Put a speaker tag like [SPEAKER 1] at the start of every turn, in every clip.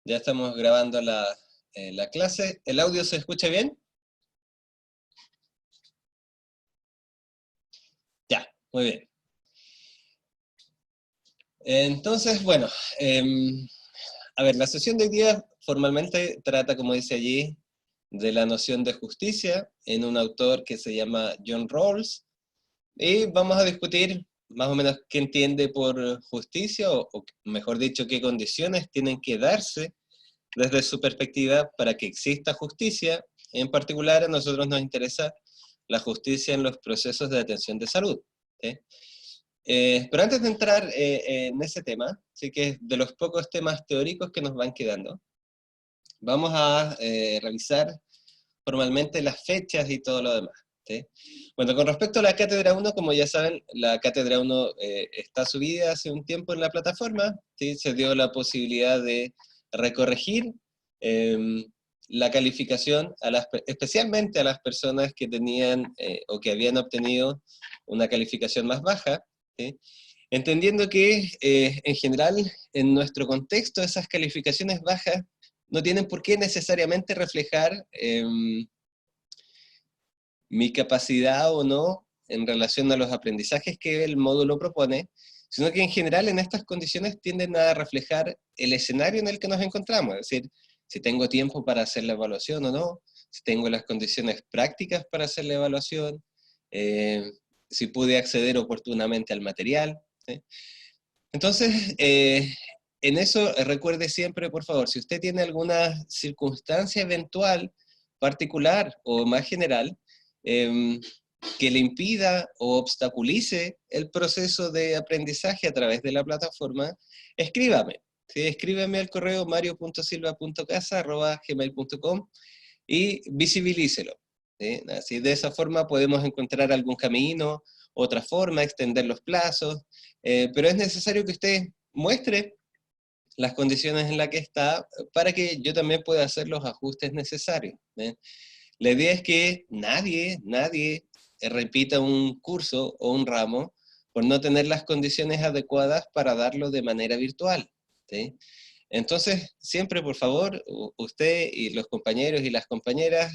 [SPEAKER 1] Ya estamos grabando la clase. ¿El audio se escucha bien? Ya, muy bien. Entonces, bueno, a ver, la sesión de hoy día formalmente trata, como dice allí, de la noción de justicia en un autor que se llama John Rawls, y vamos a discutir más o menos qué entiende por justicia, o mejor dicho, qué condiciones tienen que darse desde su perspectiva para que exista justicia. En particular, a nosotros nos interesa la justicia en los procesos de atención de salud. ¿Sí? Pero antes de entrar en ese tema, sí que es de los pocos temas teóricos que nos van quedando, vamos a revisar formalmente las fechas y todo lo demás. ¿Sí? Bueno, con respecto a la Cátedra 1, como ya saben, la Cátedra 1 está subida hace un tiempo en la plataforma. ¿Sí? Se dio la posibilidad de recorregir eh, la calificación, especialmente a las personas que tenían o que habían obtenido una calificación más baja, ¿sí? Entendiendo que en general, en nuestro contexto, esas calificaciones bajas no tienen por qué necesariamente reflejar mi capacidad o no en relación a los aprendizajes que el módulo propone, sino que en general en estas condiciones tienden a reflejar el escenario en el que nos encontramos, es decir, si tengo tiempo para hacer la evaluación o no, si tengo las condiciones prácticas para hacer la evaluación, si pude acceder oportunamente al material. ¿Sí? Entonces, en eso recuerde siempre, por favor, si usted tiene alguna circunstancia eventual, particular o más general, eh, que le impida o obstaculice el proceso de aprendizaje a través de la plataforma, escríbame. ¿Sí? Escríbeme al correo mario.silva.casa@gmail.com y visibilícelo. ¿Sí? Así, de esa forma podemos encontrar algún camino, otra forma, extender los plazos, pero es necesario que usted muestre las condiciones en las que está para que yo también pueda hacer los ajustes necesarios. ¿Sí? La idea es que nadie repita un curso o un ramo por no tener las condiciones adecuadas para darlo de manera virtual. ¿Sí? Entonces, siempre, por favor, usted y los compañeros y las compañeras,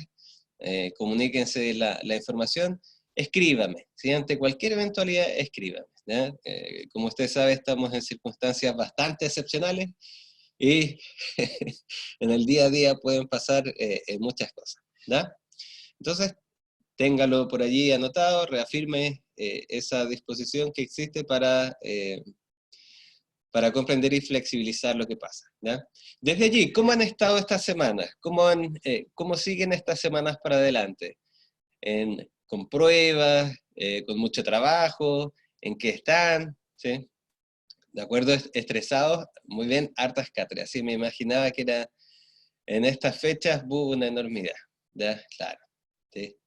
[SPEAKER 1] comuníquense la información, escríbame, ¿sí? Ante cualquier eventualidad, escríbame. ¿Ya? Como usted sabe, estamos en circunstancias bastante excepcionales y en el día a día pueden pasar muchas cosas. ¿Ya? Entonces, téngalo por allí anotado, reafirme esa disposición que existe para comprender y flexibilizar lo que pasa. ¿Ya? Desde allí, ¿cómo han estado estas semanas? ¿Cómo siguen estas semanas para adelante? ¿Con pruebas? ¿Con mucho trabajo? ¿En qué están? ¿Sí? ¿De acuerdo? ¿Estresados? Muy bien, hartas cátedras. Sí, me imaginaba que era en estas fechas hubo una enormidad. ¿Ya? Claro. ¿Sí?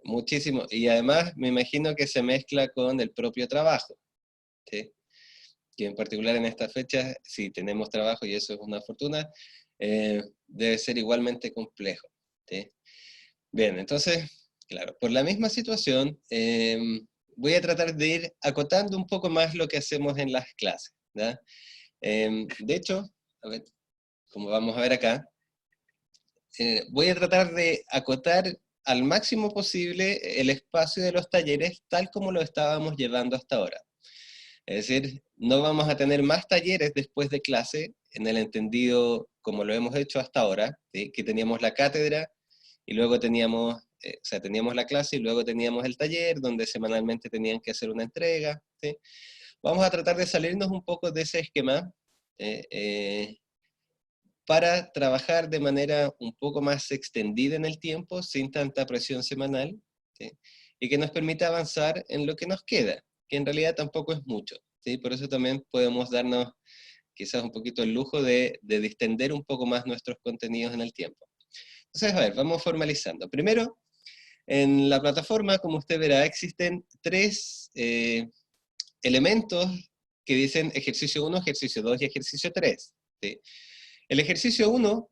[SPEAKER 1] Muchísimo. Y además me imagino que se mezcla con el propio trabajo. ¿Sí? Que en particular en estas fechas, si tenemos trabajo, y eso es una fortuna, debe ser igualmente complejo. ¿Sí? Bien, entonces, claro, por la misma situación, voy a tratar de ir acotando un poco más lo que hacemos en las clases. ¿Ya? De hecho, a ver, como vamos a ver acá, voy a tratar de acotar al máximo posible el espacio de los talleres tal como lo estábamos llevando hasta ahora. Es decir, no vamos a tener más talleres después de clase, en el entendido como lo hemos hecho hasta ahora, ¿sí? Que teníamos la cátedra y luego teníamos, teníamos la clase y luego teníamos el taller, donde semanalmente tenían que hacer una entrega. ¿Sí? Vamos a tratar de salirnos un poco de ese esquema para trabajar de manera un poco más extendida en el tiempo, sin tanta presión semanal, ¿sí? Y que nos permita avanzar en lo que nos queda, que en realidad tampoco es mucho. ¿Sí? Por eso también podemos darnos quizás un poquito el lujo de distender un poco más nuestros contenidos en el tiempo. Entonces, a ver, vamos formalizando. Primero, en la plataforma, como usted verá, existen tres elementos que dicen ejercicio 1, ejercicio 2 y ejercicio 3. ¿Sí? El ejercicio 1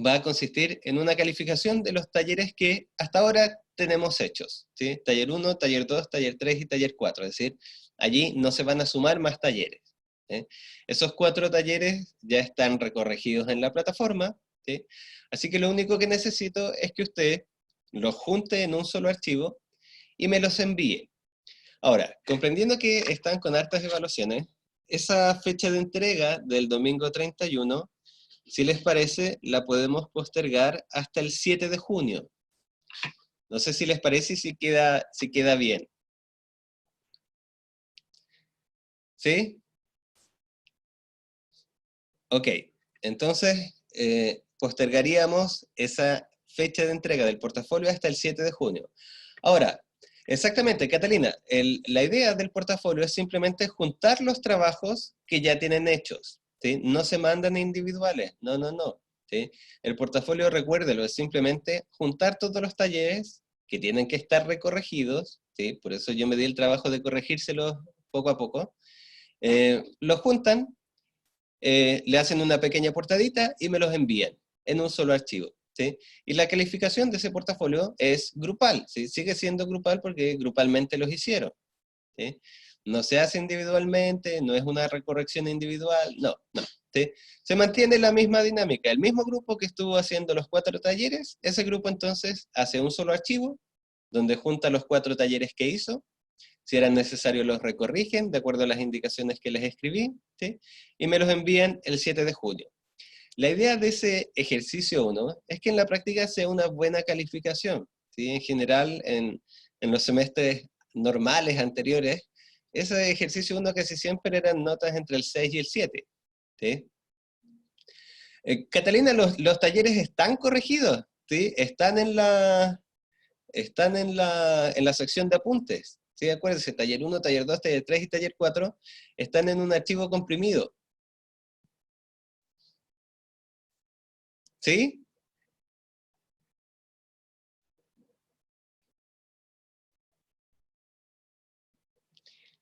[SPEAKER 1] va a consistir en una calificación de los talleres que hasta ahora tenemos hechos. ¿Sí? Taller 1, taller 2, taller 3 y taller 4. Es decir, allí no se van a sumar más talleres. ¿sí? Esos 4 talleres ya están recorregidos en la plataforma, ¿sí? Así que lo único que necesito es que usted los junte en un solo archivo y me los envíe. Ahora, comprendiendo que están con hartas evaluaciones, esa fecha de entrega del domingo 31, si les parece, la podemos postergar hasta el 7 de junio. No sé si les parece y si queda bien. ¿Sí? Ok. Entonces, postergaríamos esa fecha de entrega del portafolio hasta el 7 de junio. Ahora, exactamente, Catalina, la idea del portafolio es simplemente juntar los trabajos que ya tienen hechos, ¿sí? No se mandan individuales, no, no, no, ¿sí? El portafolio, recuérdelo, es simplemente juntar todos los talleres que tienen que estar recorregidos, ¿sí? Por eso yo me di el trabajo de corregírselos poco a poco. Los juntan, le hacen una pequeña portadita y me los envían en un solo archivo, ¿sí? Y la calificación de ese portafolio es grupal, ¿sí? Sigue siendo grupal porque grupalmente los hicieron, ¿sí? No se hace individualmente, no es una recorrección individual, no, no, ¿sí? Se mantiene la misma dinámica, el mismo grupo que estuvo haciendo los 4 talleres, ese grupo entonces hace un solo archivo, donde junta los 4 talleres que hizo, si eran necesarios los recorrigen de acuerdo a las indicaciones que les escribí, ¿sí? Y me los envían el 7 de junio. La idea de ese ejercicio 1 es que en la práctica sea una buena calificación, ¿sí? En general, en los semestres normales anteriores, ese ejercicio 1 casi siempre eran notas entre el 6 y el 7, ¿sí? Catalina, los talleres están corregidos, ¿sí? Están en la sección de apuntes. ¿Sí? Acuérdense, taller 1, taller 2, taller 3 y taller 4 están en un archivo comprimido. ¿Sí?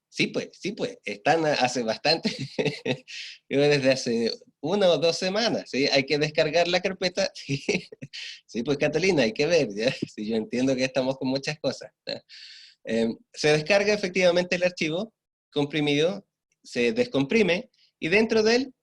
[SPEAKER 1] Sí, pues, están hace bastante, yo desde hace 1 o 2 semanas, ¿sí? Hay que descargar la carpeta, sí, sí, pues Catalina, hay que ver, ¿ya? Sí, yo entiendo que estamos con muchas cosas, ¿ya? Se descarga efectivamente el archivo comprimido, se descomprime, y dentro de él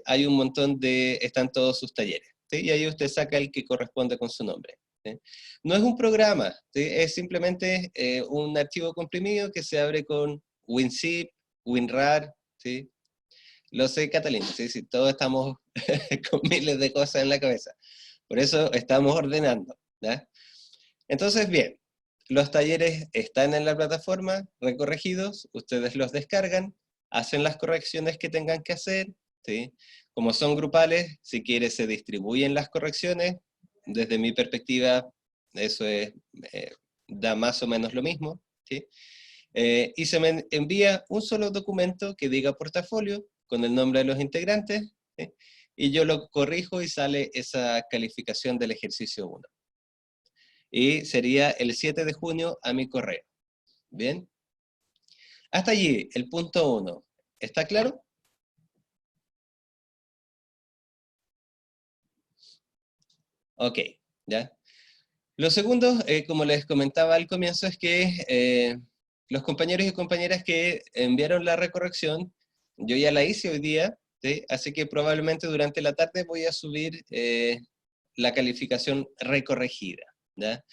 [SPEAKER 1] hay un montón están todos sus talleres, ¿sí? Y ahí usted saca el que corresponde con su nombre, ¿sí? No es un programa, ¿sí? Es simplemente un archivo comprimido que se abre con WinZip, WinRAR, ¿sí? Lo sé, Catalina, ¿sí? Sí, todos estamos con miles de cosas en la cabeza. Por eso estamos ordenando, ¿ya? Entonces, bien, los talleres están en la plataforma, recorregidos, ustedes los descargan, hacen las correcciones que tengan que hacer, ¿sí? Como son grupales, si quiere se distribuyen las correcciones, desde mi perspectiva eso eh, da más o menos lo mismo, ¿sí? Y se me envía un solo documento que diga portafolio, con el nombre de los integrantes, ¿sí? Y yo lo corrijo y sale esa calificación del ejercicio 1 y sería el 7 de junio a mi correo. ¿Bien? Hasta allí, el punto 1. ¿Está claro? Ok, ¿ya? Lo segundo, como les comentaba al comienzo, es que los compañeros y compañeras que enviaron la recorrección, yo ya la hice hoy día, ¿sí? Así que probablemente durante la tarde voy a subir la calificación recorregida, ¿ya?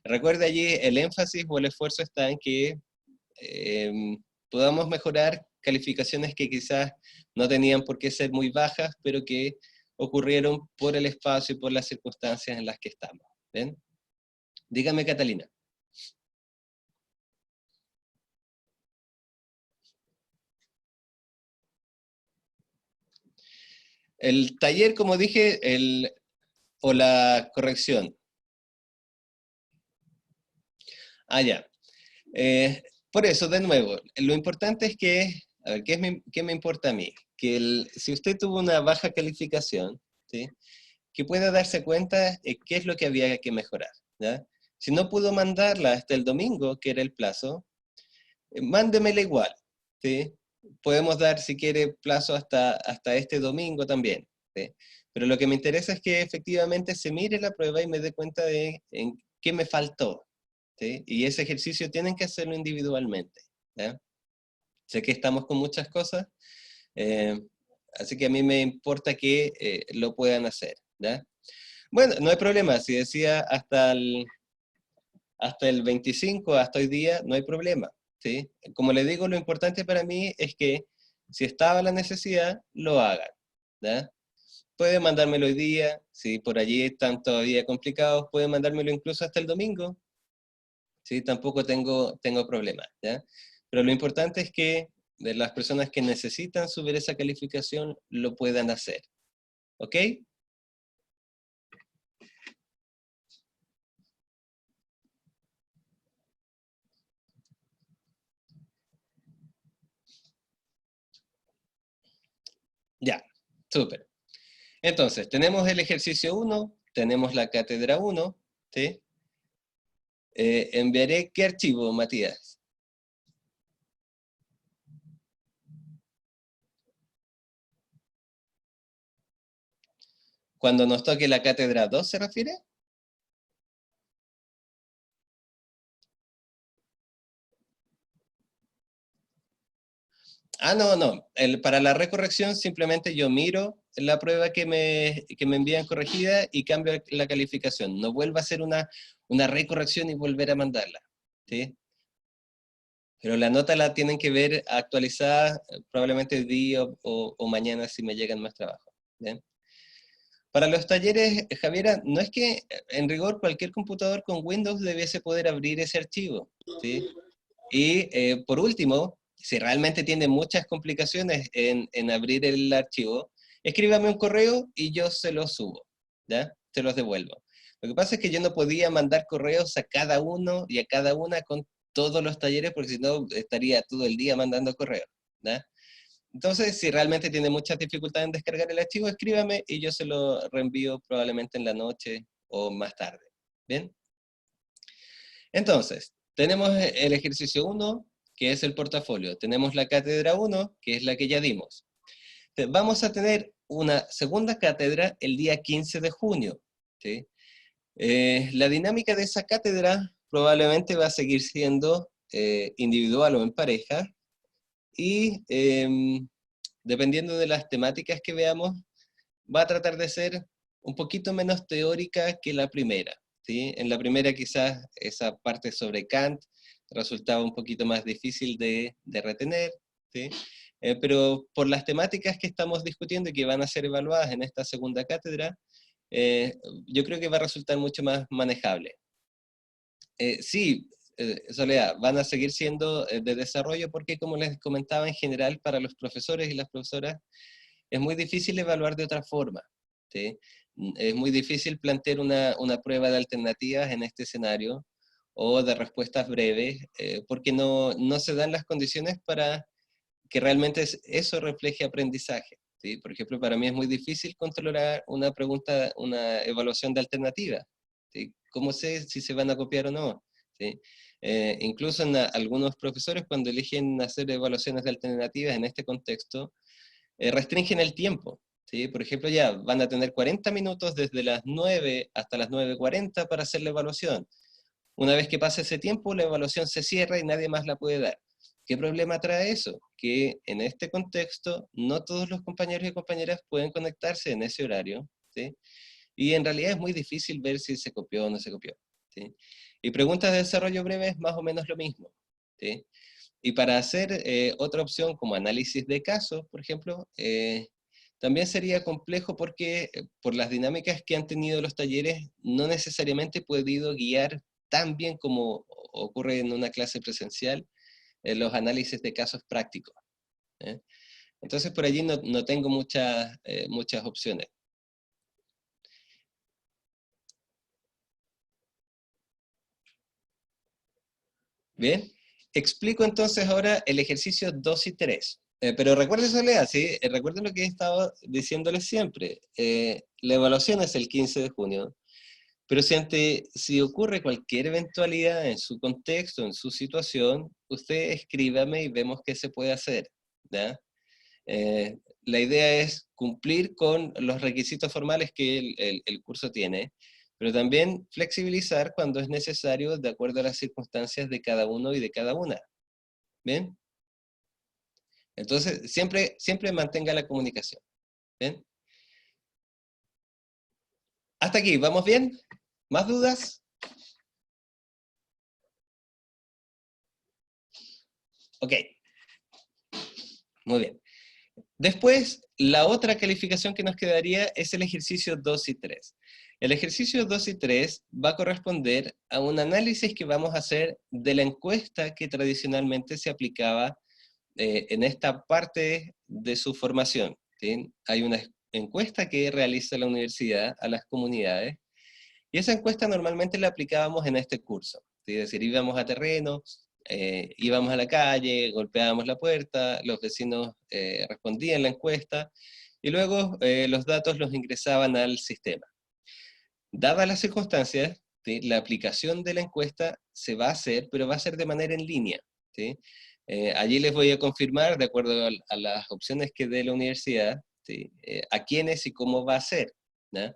[SPEAKER 1] Recuerde allí, el énfasis o el esfuerzo está en que podamos mejorar calificaciones que quizás no tenían por qué ser muy bajas, pero que ocurrieron por el espacio y por las circunstancias en las que estamos. ¿Ven? Dígame, Catalina. El taller, como dije, o la corrección. Ah, ya. Por eso, de nuevo, lo importante es que, a ver, ¿qué me importa a mí? Que si usted tuvo una baja calificación, ¿sí? Que pueda darse cuenta qué es lo que había que mejorar, ¿ya? Si no pudo mandarla hasta el domingo, que era el plazo, mándemela igual, ¿sí? Podemos dar, si quiere, plazo hasta este domingo también, ¿sí? Pero lo que me interesa es que efectivamente se mire la prueba y me dé cuenta de en qué me faltó, ¿sí? Y ese ejercicio tienen que hacerlo individualmente, ¿ya? Sé que estamos con muchas cosas, eh, así que a mí me importa que lo puedan hacer, ¿ya? Bueno, no hay problema, si decía hasta el 25, hasta hoy día, no hay problema, ¿sí? Como le digo, lo importante para mí es que si estaba la necesidad, lo hagan, ¿ya? Pueden mandármelo hoy día, si por allí están todavía complicados, pueden mandármelo incluso hasta el domingo, ¿sí? Tampoco tengo problemas, ¿ya? Pero lo importante es que de las personas que necesitan subir esa calificación lo puedan hacer, ¿ok? Ya, súper. Entonces, tenemos el ejercicio 1, tenemos la cátedra 1, ¿sí? Enviaré qué archivo, Matías. Cuando nos toque la cátedra 2, ¿se refiere? Ah, no. Para la recorrección simplemente yo miro la prueba que me envían corregida y cambio la calificación. No vuelvo a hacer una recorrección y volver a mandarla, ¿sí? Pero la nota la tienen que ver actualizada probablemente hoy día o mañana si me llegan más trabajo, ¿bien? Para los talleres, Javiera, no es que en rigor cualquier computador con Windows debiese poder abrir ese archivo, ¿sí? Y por último, si realmente tiene muchas complicaciones en abrir el archivo, escríbame un correo y yo se los subo, ¿ya? Se los devuelvo. Lo que pasa es que yo no podía mandar correos a cada uno y a cada una con todos los talleres, porque si no estaría todo el día mandando correos, ¿ya? Entonces, si realmente tiene muchas dificultades en descargar el archivo, escríbame y yo se lo reenvío probablemente en la noche o más tarde. ¿Bien? Entonces, tenemos el ejercicio 1, que es el portafolio. Tenemos la cátedra 1, que es la que ya dimos. Vamos a tener una segunda cátedra el día 15 de junio. ¿Sí? La dinámica de esa cátedra probablemente va a seguir siendo individual o en pareja, y dependiendo de las temáticas que veamos, va a tratar de ser un poquito menos teórica que la primera, ¿sí? En la primera quizás esa parte sobre Kant resultaba un poquito más difícil de retener, ¿sí? Pero por las temáticas que estamos discutiendo y que van a ser evaluadas en esta segunda cátedra, eh, yo creo que va a resultar mucho más manejable. Sí, Soledad, van a seguir siendo de desarrollo porque, como les comentaba, en general para los profesores y las profesoras es muy difícil evaluar de otra forma, ¿sí? Es muy difícil plantear una prueba de alternativas en este escenario o de respuestas breves, porque no se dan las condiciones para que realmente eso refleje aprendizaje, ¿sí? Por ejemplo, para mí es muy difícil controlar una pregunta, una evaluación de alternativas, ¿sí? ¿Cómo sé si se van a copiar o no? ¿Sí? Incluso algunos profesores cuando eligen hacer evaluaciones de alternativas en este contexto, restringen el tiempo, ¿sí? Por ejemplo, ya van a tener 40 minutos desde las 9 hasta las 9:40 para hacer la evaluación. Una vez que pase ese tiempo, la evaluación se cierra y nadie más la puede dar. ¿Qué problema trae eso? Que en este contexto no todos los compañeros y compañeras pueden conectarse en ese horario, ¿sí? Y en realidad es muy difícil ver si se copió o no se copió, ¿sí? Y preguntas de desarrollo breve es más o menos lo mismo, ¿sí? Y para hacer otra opción como análisis de casos, por ejemplo, también sería complejo porque por las dinámicas que han tenido los talleres, no necesariamente he podido guiar tan bien como ocurre en una clase presencial los análisis de casos prácticos, ¿eh? Entonces por allí no tengo muchas opciones. Bien, explico entonces ahora el ejercicio 2 y 3. Pero recuerden, Soledad, ¿sí? Recuerden lo que he estado diciéndoles siempre. La evaluación es el 15 de junio, pero si ocurre cualquier eventualidad en su contexto, en su situación, usted escríbame y vemos qué se puede hacer, ¿ya? La idea es cumplir con los requisitos formales que el curso tiene, pero también flexibilizar cuando es necesario de acuerdo a las circunstancias de cada uno y de cada una. ¿Bien? Entonces, siempre mantenga la comunicación. ¿Bien? Hasta aquí, ¿vamos bien? ¿Más dudas? Ok, muy bien. Después, la otra calificación que nos quedaría es el ejercicio 2 y 3. El ejercicio 2 y 3 va a corresponder a un análisis que vamos a hacer de la encuesta que tradicionalmente se aplicaba en esta parte de su formación. ¿Sí? Hay una encuesta que realiza la universidad a las comunidades, y esa encuesta normalmente la aplicábamos en este curso. ¿Sí? Es decir, íbamos a terreno, íbamos a la calle, golpeábamos la puerta, los vecinos respondían la encuesta, y luego los datos los ingresaban al sistema. Dadas las circunstancias, ¿sí? La aplicación de la encuesta se va a hacer, pero va a ser de manera en línea. ¿Sí? Allí les voy a confirmar, de acuerdo a las opciones que dé la universidad, ¿sí? A quiénes y cómo va a ser. ¿no?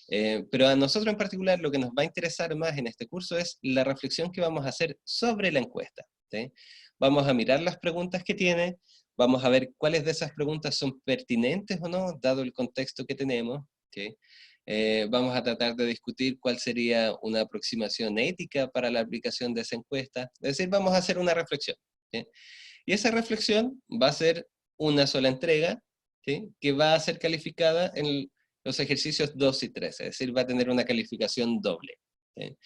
[SPEAKER 1] Pero a nosotros en particular lo que nos va a interesar más en este curso es la reflexión que vamos a hacer sobre la encuesta. ¿sí? Vamos a mirar las preguntas que tiene, vamos a ver cuáles de esas preguntas son pertinentes o no, dado el contexto que tenemos. ¿sí? Vamos a tratar de discutir cuál sería una aproximación ética para la aplicación de esa encuesta. Es decir, vamos a hacer una reflexión. ¿sí? Y esa reflexión va a ser una sola entrega, ¿sí? que va a ser calificada en los ejercicios 2 y 3, es decir, va a tener una calificación doble. ¿sí?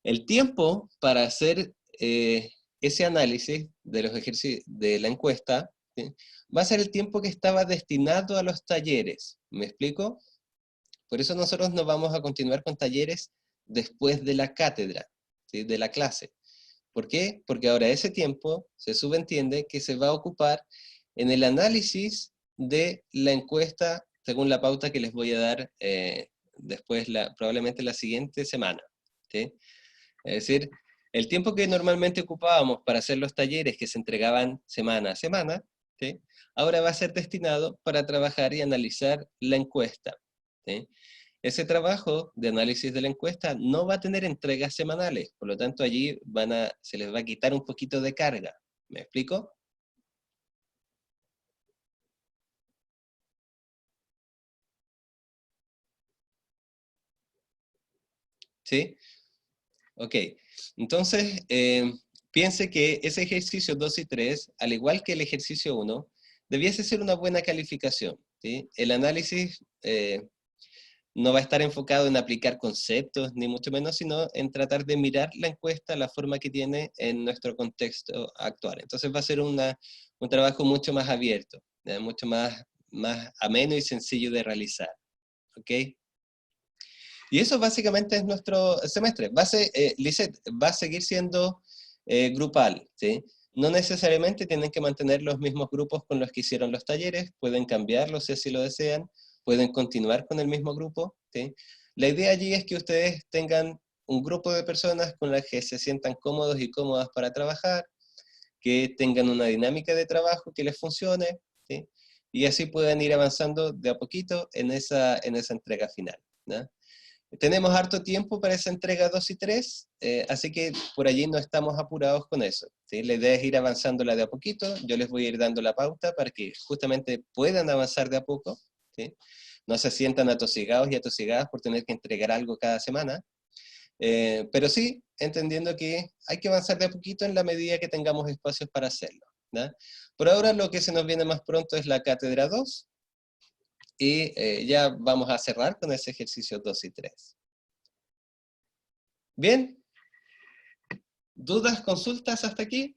[SPEAKER 1] El tiempo para hacer ese análisis de los ejercicios de la encuesta, ¿sí? va a ser el tiempo que estaba destinado a los talleres. ¿Me explico? Por eso nosotros no vamos a continuar con talleres después de la cátedra, ¿sí? de la clase. ¿Por qué? Porque ahora ese tiempo se subentiende que se va a ocupar en el análisis de la encuesta según la pauta que les voy a dar después, probablemente la siguiente semana. ¿sí? Es decir, el tiempo que normalmente ocupábamos para hacer los talleres que se entregaban semana a semana, ¿sí? ahora va a ser destinado para trabajar y analizar la encuesta. ¿sí? Ese trabajo de análisis de la encuesta no va a tener entregas semanales, por lo tanto allí se les va a quitar un poquito de carga. ¿Me explico? ¿Sí? Ok. Entonces, piense que ese ejercicio 2 y 3, al igual que el ejercicio 1, debiese ser una buena calificación. ¿sí? El análisis no va a estar enfocado en aplicar conceptos, ni mucho menos, sino en tratar de mirar la encuesta, la forma que tiene en nuestro contexto actual. Entonces va a ser un trabajo mucho más abierto, mucho más ameno y sencillo de realizar. ¿Ok? Y eso básicamente es nuestro semestre. Lisset, va a seguir siendo grupal, ¿sí? No necesariamente tienen que mantener los mismos grupos con los que hicieron los talleres, pueden cambiarlos si así lo desean, pueden continuar con el mismo grupo, ¿sí? La idea allí es que ustedes tengan un grupo de personas con las que se sientan cómodos y cómodas para trabajar, que tengan una dinámica de trabajo que les funcione, ¿sí? Y así puedan ir avanzando de a poquito en esa entrega final, ¿no? Tenemos harto tiempo para esa entrega 2 y 3, así que por allí no estamos apurados con eso. ¿sí? La idea es ir avanzándola de a poquito, yo les voy a ir dando la pauta para que justamente puedan avanzar de a poco, ¿sí? No se sientan atosigados y atosigadas por tener que entregar algo cada semana, pero sí entendiendo que hay que avanzar de a poquito en la medida que tengamos espacios para hacerlo. ¿no? Por ahora lo que se nos viene más pronto es la cátedra 2, y ya vamos a cerrar con ese ejercicio 2 y 3. Bien, ¿dudas, consultas hasta aquí?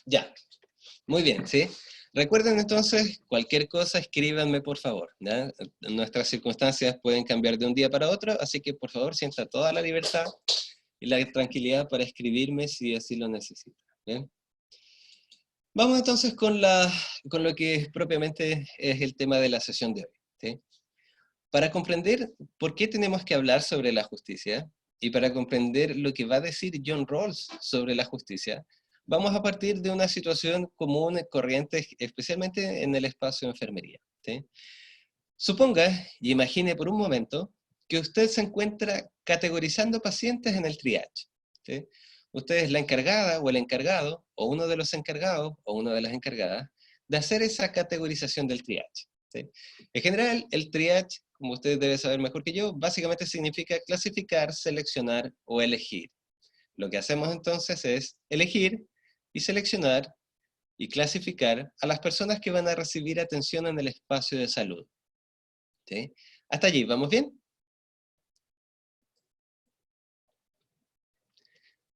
[SPEAKER 1] Ya, muy bien, ¿sí? Recuerden entonces, cualquier cosa, escríbanme por favor. ¿ya? Nuestras circunstancias pueden cambiar de un día para otro, así que por favor sienta toda la libertad y la tranquilidad para escribirme si así lo necesita. ¿bien? Vamos entonces con lo que propiamente es el tema de la sesión de hoy. ¿sí? Para comprender por qué tenemos que hablar sobre la justicia y para comprender lo que va a decir John Rawls sobre la justicia, vamos a partir de una situación común, corriente, especialmente en el espacio de enfermería. ¿sí? Suponga y imagine por un momento que usted se encuentra categorizando pacientes en el triage. ¿Sí? Usted es la encargada o el encargado, o uno de los encargados, o una de las encargadas, de hacer esa categorización del triage. ¿Sí? En general, el triage, como usted debe saber mejor que yo, básicamente significa clasificar, seleccionar o elegir. Lo que hacemos entonces es elegir y seleccionar y clasificar a las personas que van a recibir atención en el espacio de salud. ¿Sí? Hasta allí, ¿vamos bien?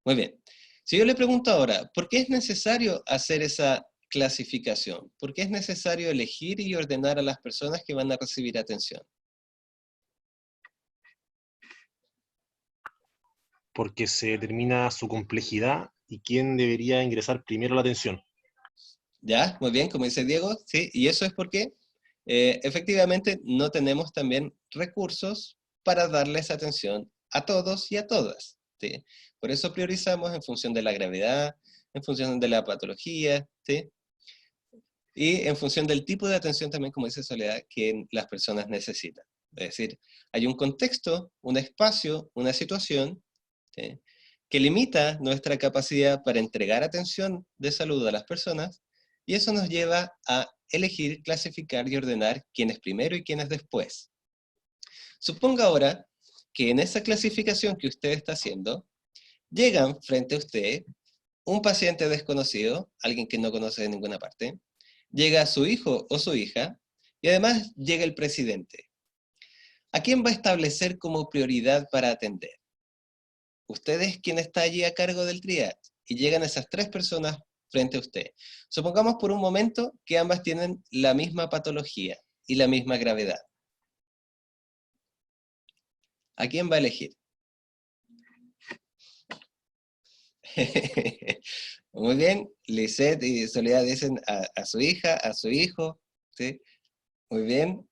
[SPEAKER 1] Muy bien. Si yo le pregunto ahora, ¿por qué es necesario hacer esa clasificación? ¿Por qué es necesario elegir y ordenar a las personas que van a recibir atención?
[SPEAKER 2] Porque se determina su complejidad y quién debería ingresar primero a la atención.
[SPEAKER 1] ¿Ya? Muy bien, como dice Diego, sí. Y eso es porque efectivamente no tenemos también recursos para darles atención a todos y a todas. ¿Sí? Por eso priorizamos en función de la gravedad, en función de la patología, ¿sí? Y en función del tipo de atención también, como dice Soledad, que las personas necesitan. Es decir, hay un contexto, un espacio, una situación, ¿sí?, que limita nuestra capacidad para entregar atención de salud a las personas, y eso nos lleva a elegir, clasificar y ordenar quién es primero y quién es después. Suponga ahora que en esa clasificación que usted está haciendo, llegan frente a usted un paciente desconocido, alguien que no conoce de ninguna parte, llega su hijo o su hija, y además llega el presidente. ¿A quién va a establecer como prioridad para atender? Usted es quien está allí a cargo del triage, y llegan esas tres personas frente a usted. Supongamos por un momento que ambas tienen la misma patología y la misma gravedad. ¿A quién va a elegir? Muy bien, Lisette y Soledad dicen a su hija, a su hijo, ¿sí? Muy bien.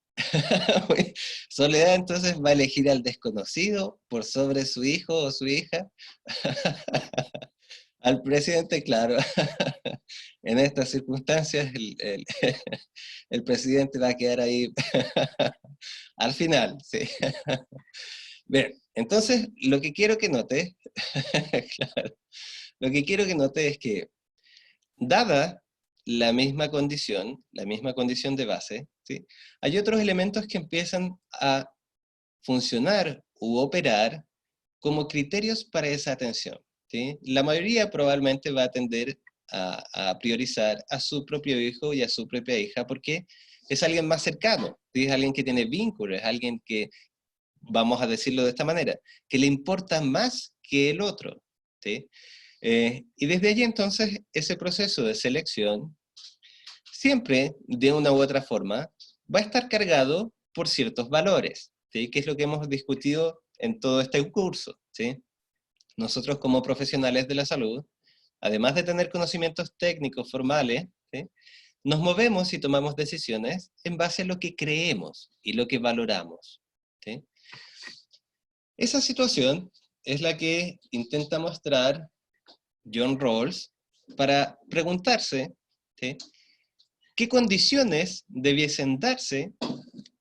[SPEAKER 1] Soledad entonces va a elegir al desconocido por sobre su hijo o su hija. Al presidente, claro. En estas circunstancias el presidente va a quedar ahí al final, sí. Bien, entonces lo que quiero que note, claro, lo que quiero que note es que, dada la misma condición de base, ¿sí?, hay otros elementos que empiezan a funcionar u operar como criterios para esa atención, ¿sí? La mayoría probablemente va a tender a priorizar a su propio hijo y a su propia hija porque es alguien más cercano, ¿sí? Es alguien que tiene vínculos, es alguien que, vamos a decirlo de esta manera, que le importa más que el otro, ¿sí? Y desde allí entonces ese proceso de selección siempre, de una u otra forma, va a estar cargado por ciertos valores, ¿sí?, que es lo que hemos discutido en todo este curso, ¿sí? Nosotros como profesionales de la salud, además de tener conocimientos técnicos formales, ¿sí?, nos movemos y tomamos decisiones en base a lo que creemos y lo que valoramos, ¿sí? Esa situación es la que intenta mostrar John Rawls para preguntarse, ¿sí?, qué condiciones debiesen darse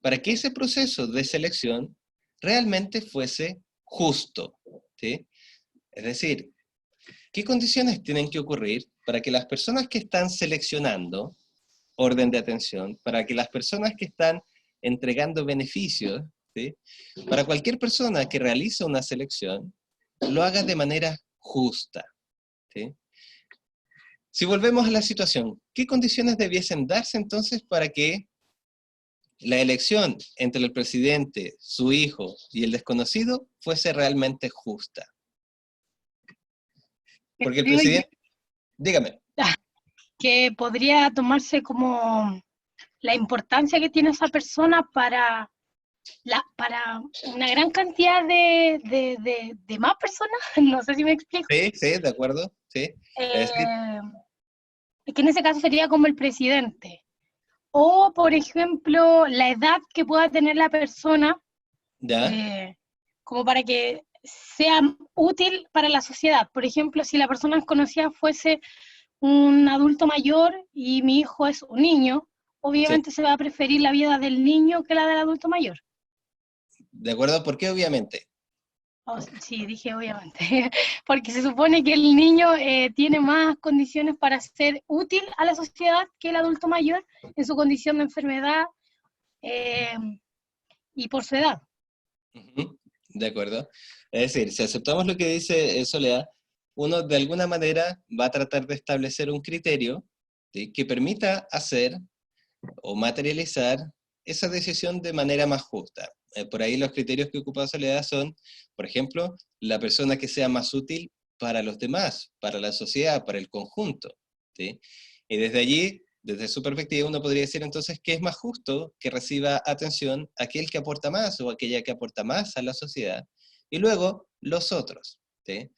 [SPEAKER 1] para que ese proceso de selección realmente fuese justo, ¿sí? Es decir, ¿qué condiciones tienen que ocurrir para que las personas que están seleccionando orden de atención, para que las personas que están entregando beneficios, ¿sí?, para cualquier persona que realiza una selección, lo haga de manera justa, ¿sí? Si volvemos a la situación, ¿qué condiciones debiesen darse entonces para que la elección entre el presidente, su hijo y el desconocido fuese realmente justa? Porque el
[SPEAKER 3] Creo
[SPEAKER 1] presidente, dígame.
[SPEAKER 3] que podría tomarse como la importancia que tiene esa persona para una gran cantidad de más personas, no sé si me explico.
[SPEAKER 1] Sí, sí, de acuerdo, sí. Es decir,
[SPEAKER 3] Eh, que en ese caso sería como el presidente. O, por ejemplo, la edad que pueda tener la persona,
[SPEAKER 1] ya,
[SPEAKER 3] como para que sea útil para la sociedad. Por ejemplo, si la persona desconocida fuese un adulto mayor y mi hijo es un niño,
[SPEAKER 1] sí.
[SPEAKER 3] obviamente se va a preferir la vida del niño que la del adulto mayor.
[SPEAKER 1] ¿De acuerdo? ¿Por qué obviamente?
[SPEAKER 3] Oh, sí, dije obviamente, porque se supone que el niño tiene más condiciones para ser útil a la sociedad que el adulto mayor en su condición de enfermedad eh, y por su edad.
[SPEAKER 1] Ujú, de acuerdo. Es decir, si aceptamos lo que dice Soledad, uno de alguna manera va a tratar de establecer un criterio, ¿sí?, que permita hacer o materializar esa decisión de manera más justa. Por ahí los criterios que ocupa Soledad son, por ejemplo, la persona que sea más útil para los demás, para la sociedad, para el conjunto, ¿sí? Y desde allí, desde su perspectiva, uno podría decir entonces que es más justo que reciba atención aquel que aporta más o aquella que aporta más a la sociedad, y luego los otros, ¿sí?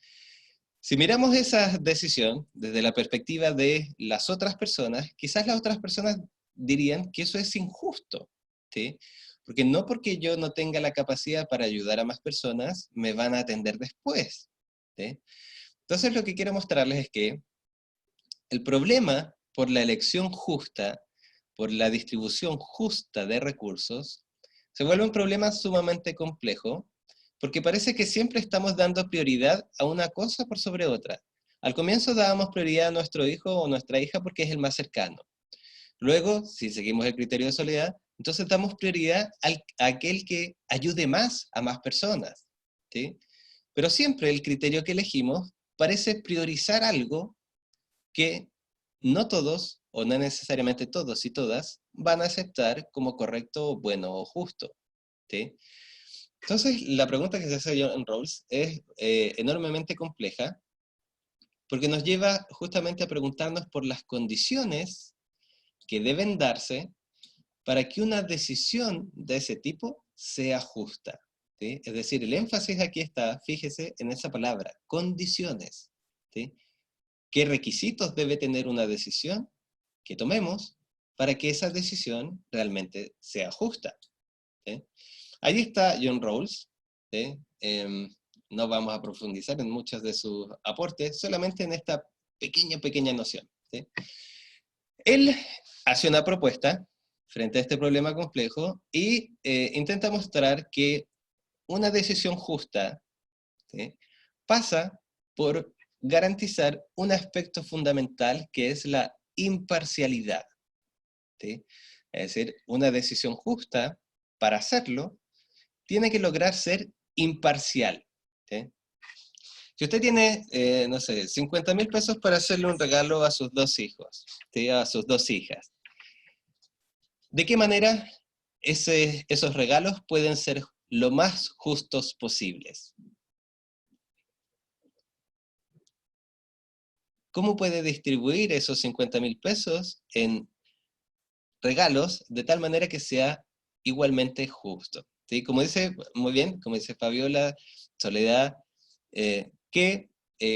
[SPEAKER 1] Si miramos esa decisión desde la perspectiva de las otras personas, quizás las otras personas dirían que eso es injusto, ¿sí? Porque no porque yo no tenga la capacidad para ayudar a más personas, me van a atender después, ¿sí? Entonces lo que quiero mostrarles es que el problema por la elección justa, por la distribución justa de recursos, se vuelve un problema sumamente complejo, porque parece que siempre estamos dando prioridad a una cosa por sobre otra. Al comienzo dábamos prioridad a nuestro hijo o nuestra hija porque es el más cercano. Luego, si seguimos el criterio de soledad, entonces damos prioridad a aquel que ayude más a más personas, ¿sí? Pero siempre el criterio que elegimos parece priorizar algo que no todos, o no necesariamente todos y todas, van a aceptar como correcto, bueno o justo, ¿sí? Entonces, la pregunta que se hace John Rawls es enormemente compleja, porque nos lleva justamente a preguntarnos por las condiciones que deben darse para que una decisión de ese tipo sea justa, ¿sí? Es decir, el énfasis aquí está, fíjese en esa palabra, condiciones, ¿sí? ¿Qué requisitos debe tener una decisión que tomemos para que esa decisión realmente sea justa, ¿sí? Ahí está John Rawls, ¿sí? No vamos a profundizar en muchos de sus aportes, solamente en esta pequeña noción, ¿sí? Él hace una propuesta frente a este problema complejo y intenta mostrar que una decisión justa, ¿sí?, pasa por garantizar un aspecto fundamental que es la imparcialidad, ¿sí? Es decir, una decisión justa, para hacerlo, tiene que lograr ser imparcial, ¿sí? Si usted tiene, no sé, 50.000 pesos para hacerle un regalo a sus dos hijos, ¿sí?, a sus dos hijas, ¿de qué manera esos regalos pueden ser lo más justos posibles? ¿Cómo puede distribuir esos 50.000 pesos en regalos de tal manera que sea igualmente justo? ¿Sí? Como dice, muy bien, como dice Fabiola, Soledad, que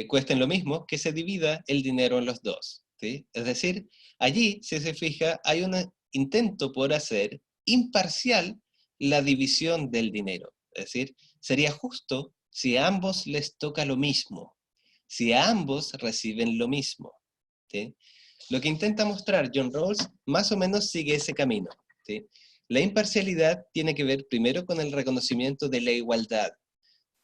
[SPEAKER 1] cuesten lo mismo, que se divida el dinero en los dos, ¿sí? Es decir, allí, si se fija, hay un intento por hacer imparcial la división del dinero. Es decir, sería justo si a ambos les toca lo mismo, si a ambos reciben lo mismo, ¿sí? Lo que intenta mostrar John Rawls más o menos sigue ese camino, ¿sí? La imparcialidad tiene que ver primero con el reconocimiento de la igualdad.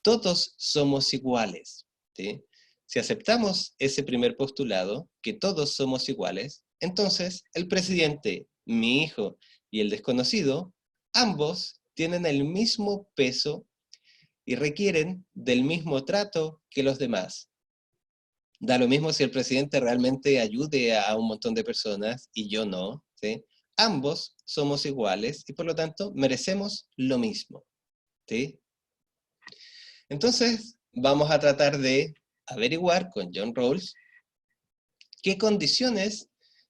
[SPEAKER 1] Todos somos iguales, ¿sí? Si aceptamos ese primer postulado, que todos somos iguales, entonces el presidente, mi hijo y el desconocido, ambos tienen el mismo peso y requieren del mismo trato que los demás. Da lo mismo si el presidente realmente ayude a un montón de personas y yo no, ¿sí? Ambos somos iguales y por lo tanto merecemos lo mismo, ¿sí? Entonces vamos a tratar de averiguar con John Rawls qué condiciones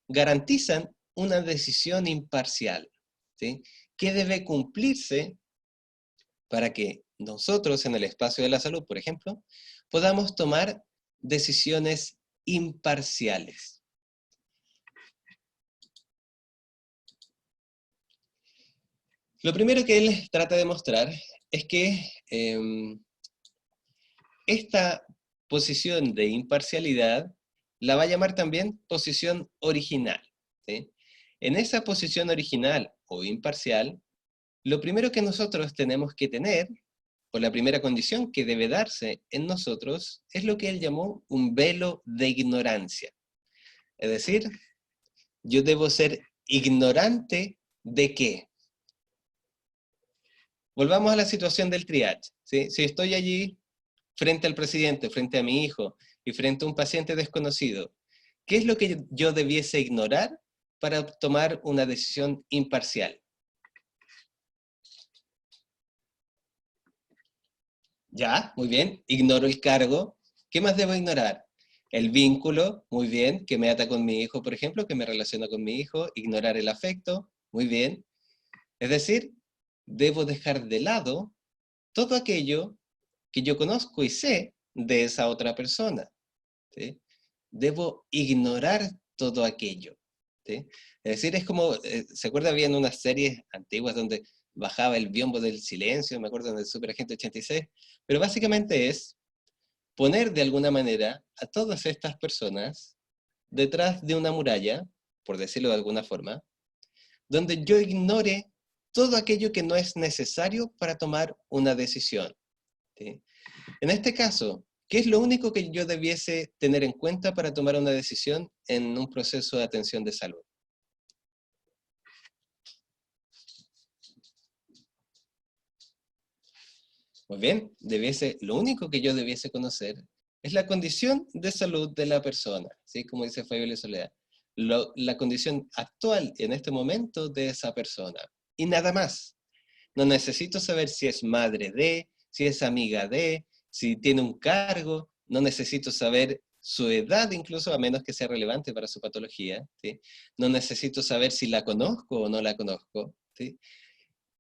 [SPEAKER 1] garantizan una decisión imparcial, ¿sí? ¿Qué debe cumplirse para que nosotros en el espacio de la salud, por ejemplo, podamos tomar decisiones imparciales? Lo primero que él trata de mostrar es que esta posición de imparcialidad la va a llamar también posición original, ¿sí? En esa posición original o imparcial, lo primero que nosotros tenemos que tener, o la primera condición que debe darse en nosotros, es lo que él llamó un velo de ignorancia. Es decir, yo debo ser ignorante de qué. Volvamos a la situación del triage, ¿sí? Si estoy allí frente al presidente, frente a mi hijo y frente a un paciente desconocido, ¿qué es lo que yo debiese ignorar para tomar una decisión imparcial? Ya, muy bien, ignoro el cargo. ¿Qué más debo ignorar? El vínculo, muy bien, que me ata con mi hijo, por ejemplo, que me relaciona con mi hijo. Ignorar el afecto, muy bien. Es decir, debo dejar de lado todo aquello que yo conozco y sé de esa otra persona, ¿sí? Debo ignorar todo aquello, ¿sí? Es decir, es como, ¿se acuerda? Habían unas series antiguas donde bajaba el biombo del silencio, me acuerdo del Super Agente 86, pero básicamente es poner de alguna manera a todas estas personas detrás de una muralla, por decirlo de alguna forma, donde yo ignore todo aquello que no es necesario para tomar una decisión, ¿sí? En este caso, ¿qué es lo único que yo debiese tener en cuenta para tomar una decisión en un proceso de atención de salud? Muy bien, lo único que yo debiese conocer es la condición de salud de la persona, ¿sí? Como dice Fabiola Soledad. La condición actual en este momento de esa persona. Y nada más. No necesito saber si es madre de, si es amiga de, si tiene un cargo. No necesito saber su edad incluso, a menos que sea relevante para su patología, ¿sí? No necesito saber si la conozco o no la conozco, ¿sí?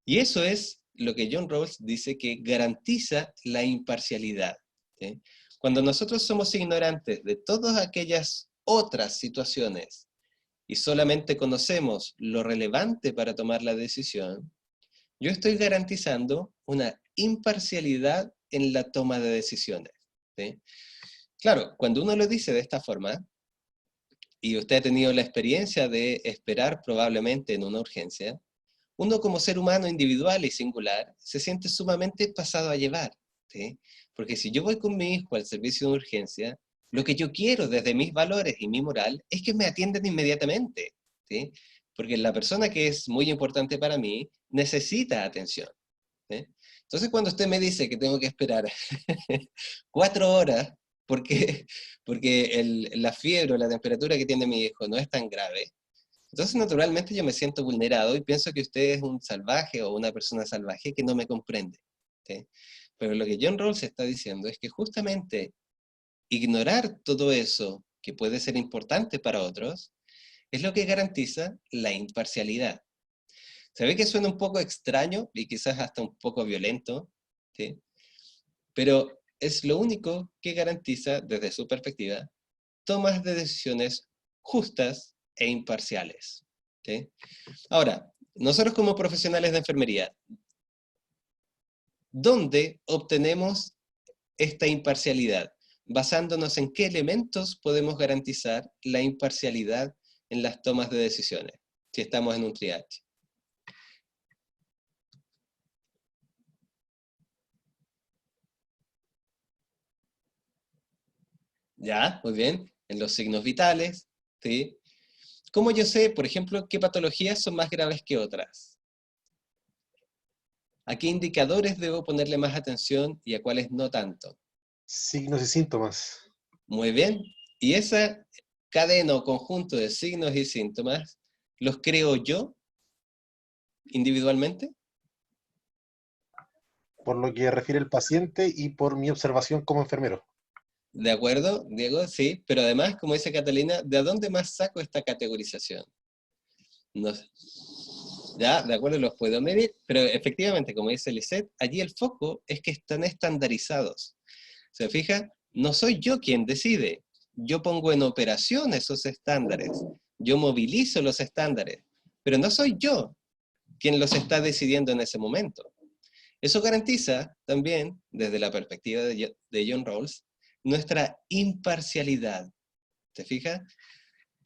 [SPEAKER 1] Y eso es lo que John Rawls dice que garantiza la imparcialidad, ¿sí? Cuando nosotros somos ignorantes de todas aquellas otras situaciones y solamente conocemos lo relevante para tomar la decisión, yo estoy garantizando una imparcialidad en la toma de decisiones, ¿sí? Claro, cuando uno lo dice de esta forma, y usted ha tenido la experiencia de esperar probablemente en una urgencia, uno como ser humano individual y singular se siente sumamente pasado a llevar, ¿sí? Porque si yo voy con mi hijo al servicio de urgencia, lo que yo quiero desde mis valores y mi moral es que me atiendan inmediatamente, ¿sí? Porque la persona que es muy importante para mí necesita atención, ¿sí? Entonces cuando usted me dice que tengo que esperar 4 horas porque, la fiebre o la temperatura que tiene mi hijo no es tan grave, entonces, naturalmente, yo me siento vulnerado y pienso que usted es un salvaje o una persona salvaje que no me comprende, ¿sí? Pero lo que John Rawls está diciendo es que justamente ignorar todo eso que puede ser importante para otros es lo que garantiza la imparcialidad. Se ve que suena un poco extraño y quizás hasta un poco violento, ¿sí? Pero es lo único que garantiza, desde su perspectiva, tomas de decisiones justas e imparciales, ¿sí? Ahora, nosotros como profesionales de enfermería, ¿dónde obtenemos esta imparcialidad? Basándonos en qué elementos podemos garantizar la imparcialidad en las tomas de decisiones, si estamos en un triage. Ya, muy bien. En los signos vitales, ¿sí? ¿Cómo yo sé, por ejemplo, qué patologías son más graves que otras? ¿A qué indicadores debo ponerle más atención y a cuáles no tanto?
[SPEAKER 2] Signos y síntomas.
[SPEAKER 1] Muy bien. Y esa cadena o conjunto de signos y síntomas, ¿los creo yo individualmente?
[SPEAKER 2] Por lo que refiere el paciente y por mi observación como enfermero.
[SPEAKER 1] ¿De acuerdo, Diego? Sí, pero además, como dice Catalina, ¿de dónde más saco esta categorización? No sé. Ya, de acuerdo, los puedo medir, pero efectivamente, como dice Lisette, allí el foco es que están estandarizados. ¿Se fija? No soy yo quien decide. Yo pongo en operación esos estándares. Yo movilizo los estándares. Pero no soy yo quien los está decidiendo en ese momento. Eso garantiza también, desde la perspectiva de John Rawls, nuestra imparcialidad. ¿Te fijas?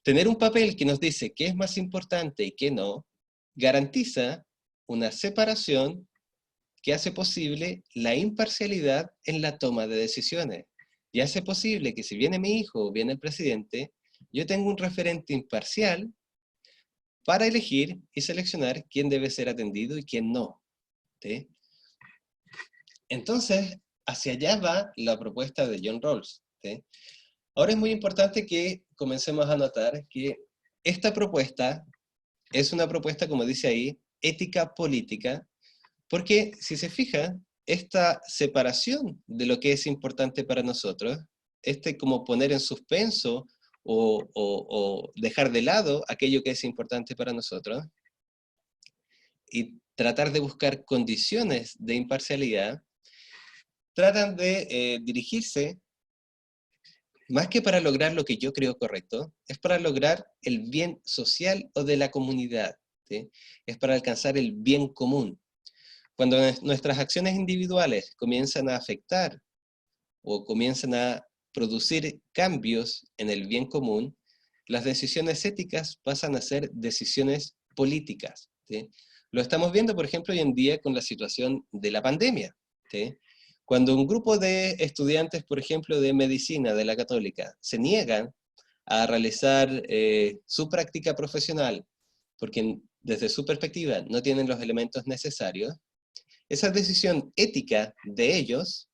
[SPEAKER 1] Tener un papel que nos dice qué es más importante y qué no, garantiza una separación que hace posible la imparcialidad en la toma de decisiones. Y hace posible que si viene mi hijo o viene el presidente, yo tenga un referente imparcial para elegir y seleccionar quién debe ser atendido y quién no. ¿Sí? Entonces, hacia allá va la propuesta de John Rawls. ¿Sí? Ahora es muy importante que comencemos a notar que esta propuesta es una propuesta, como dice ahí, ética política, porque si se fija, esta separación de lo que es importante para nosotros, como poner en suspenso o dejar de lado aquello que es importante para nosotros, y tratar de buscar condiciones de imparcialidad, tratan de dirigirse, más que para lograr lo que yo creo correcto, es para lograr el bien social o de la comunidad, ¿sí? Es para alcanzar el bien común. Cuando nuestras acciones individuales comienzan a afectar o comienzan a producir cambios en el bien común, las decisiones éticas pasan a ser decisiones políticas, ¿sí? Lo estamos viendo, por ejemplo, hoy en día con la situación de la pandemia, ¿sí? Cuando un grupo de estudiantes, por ejemplo, de medicina de la Católica, se niegan a realizar su práctica profesional, porque desde su perspectiva no tienen los elementos necesarios, esa decisión ética de ellos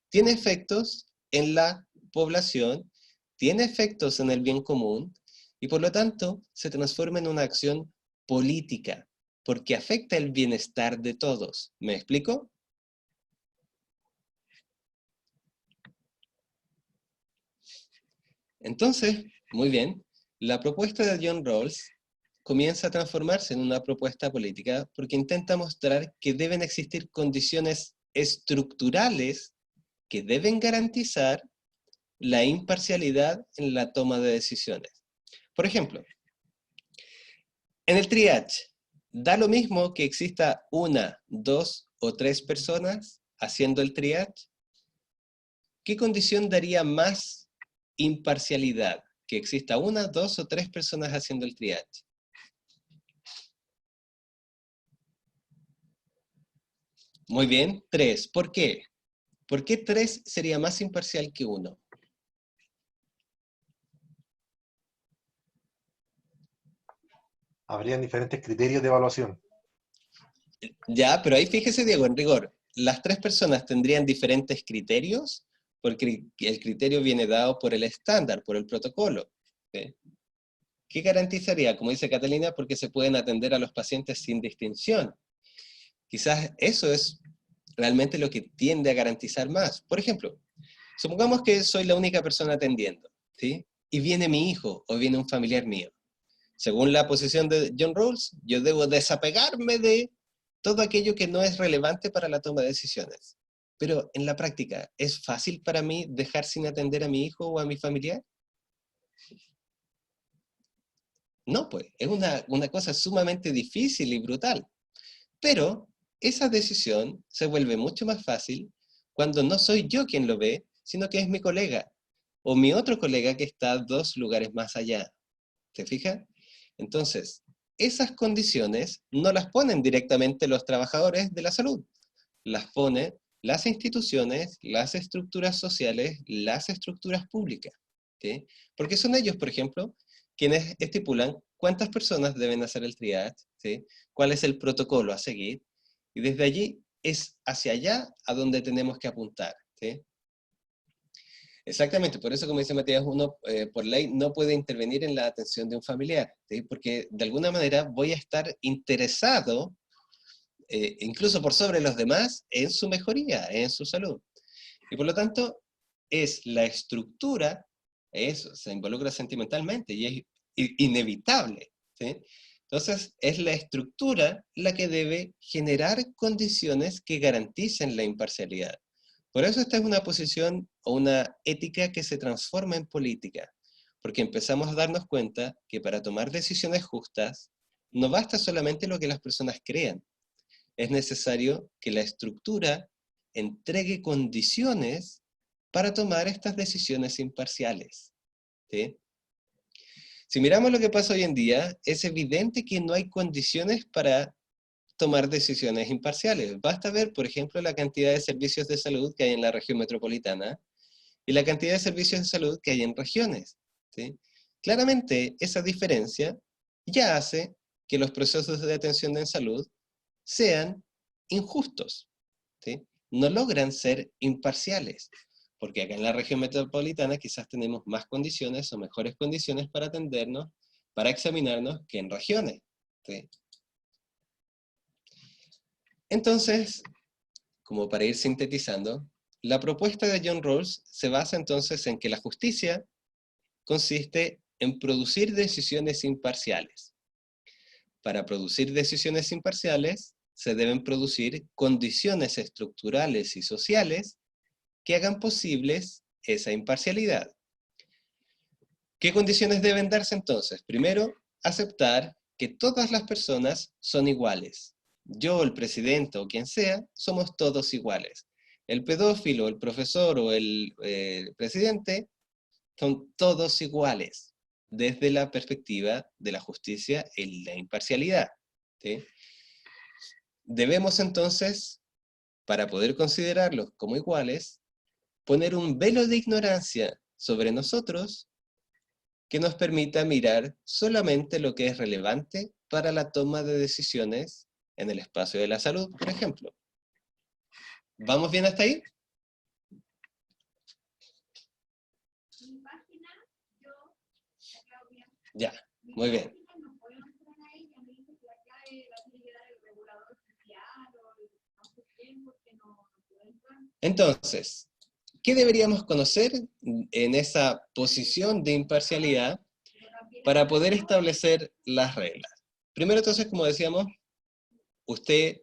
[SPEAKER 1] tiene efectos en la población, tiene efectos en el bien común, y por lo tanto se transforma en una acción política, porque afecta el bienestar de todos. ¿Me explico? Entonces, muy bien, la propuesta de John Rawls comienza a transformarse en una propuesta política porque intenta mostrar que deben existir condiciones estructurales que deben garantizar la imparcialidad en la toma de decisiones. Por ejemplo, en el triage, ¿da lo mismo que exista una, dos o tres personas haciendo el triage? ¿Qué condición daría más imparcialidad? ¿Que exista una, dos o tres personas haciendo el triage? Muy bien, tres. ¿Por qué? ¿Por qué tres sería más imparcial que uno?
[SPEAKER 2] Habrían diferentes criterios de evaluación.
[SPEAKER 1] Ya, pero ahí fíjese, Diego, en rigor, ¿las tres personas tendrían diferentes criterios? Porque el criterio viene dado por el estándar, por el protocolo. ¿Sí? ¿Qué garantizaría? Como dice Catalina, porque se pueden atender a los pacientes sin distinción. Quizás eso es realmente lo que tiende a garantizar más. Por ejemplo, supongamos que soy la única persona atendiendo, ¿sí? Y viene mi hijo o viene un familiar mío. Según la posición de John Rawls, yo debo desapegarme de todo aquello que no es relevante para la toma de decisiones. Pero en la práctica, ¿es fácil para mí dejar sin atender a mi hijo o a mi familiar? No, pues, es una cosa sumamente difícil y brutal. Pero esa decisión se vuelve mucho más fácil cuando no soy yo quien lo ve, sino que es mi colega, o mi otro colega que está 2 lugares más allá. ¿Te fijas? Entonces, esas condiciones no las ponen directamente los trabajadores de la salud, las ponen las instituciones, las estructuras sociales, las estructuras públicas. ¿Sí? Porque son ellos, por ejemplo, quienes estipulan cuántas personas deben hacer el triage, ¿sí? Cuál es el protocolo a seguir, y desde allí es hacia allá a donde tenemos que apuntar. ¿Sí? Exactamente, por eso, como dice Matías, uno por ley no puede intervenir en la atención de un familiar, ¿sí? Porque de alguna manera voy a estar interesado, incluso por sobre los demás, en su mejoría, en su salud. Y por lo tanto, es la estructura, eso, se involucra sentimentalmente y es inevitable, ¿sí? Entonces, es la estructura la que debe generar condiciones que garanticen la imparcialidad. Por eso esta es una posición o una ética que se transforma en política, porque empezamos a darnos cuenta que para tomar decisiones justas, no basta solamente lo que las personas crean, es necesario que la estructura entregue condiciones para tomar estas decisiones imparciales. ¿Sí? Si miramos lo que pasa hoy en día, es evidente que no hay condiciones para tomar decisiones imparciales. Basta ver, por ejemplo, la cantidad de servicios de salud que hay en la región metropolitana y la cantidad de servicios de salud que hay en regiones, ¿sí? Claramente, esa diferencia ya hace que los procesos de atención en salud sean injustos, ¿sí? No logran ser imparciales, porque acá en la región metropolitana quizás tenemos más condiciones o mejores condiciones para atendernos, para examinarnos, que en regiones, ¿sí? Entonces, como para ir sintetizando, la propuesta de John Rawls se basa entonces en que la justicia consiste en producir decisiones imparciales. Para producir decisiones imparciales, se deben producir condiciones estructurales y sociales que hagan posibles esa imparcialidad. ¿Qué condiciones deben darse entonces? Primero, aceptar que todas las personas son iguales. Yo, el presidente o quien sea, somos todos iguales. El pedófilo, el profesor o el presidente son todos iguales desde la perspectiva de la justicia y la imparcialidad, ¿sí? Debemos entonces, para poder considerarlos como iguales, poner un velo de ignorancia sobre nosotros que nos permita mirar solamente lo que es relevante para la toma de decisiones en el espacio de la salud, por ejemplo. ¿Vamos bien hasta ahí? Ya, muy bien. Entonces, ¿qué deberíamos conocer en esa posición de imparcialidad para poder establecer las reglas? Primero, entonces, como decíamos, usted,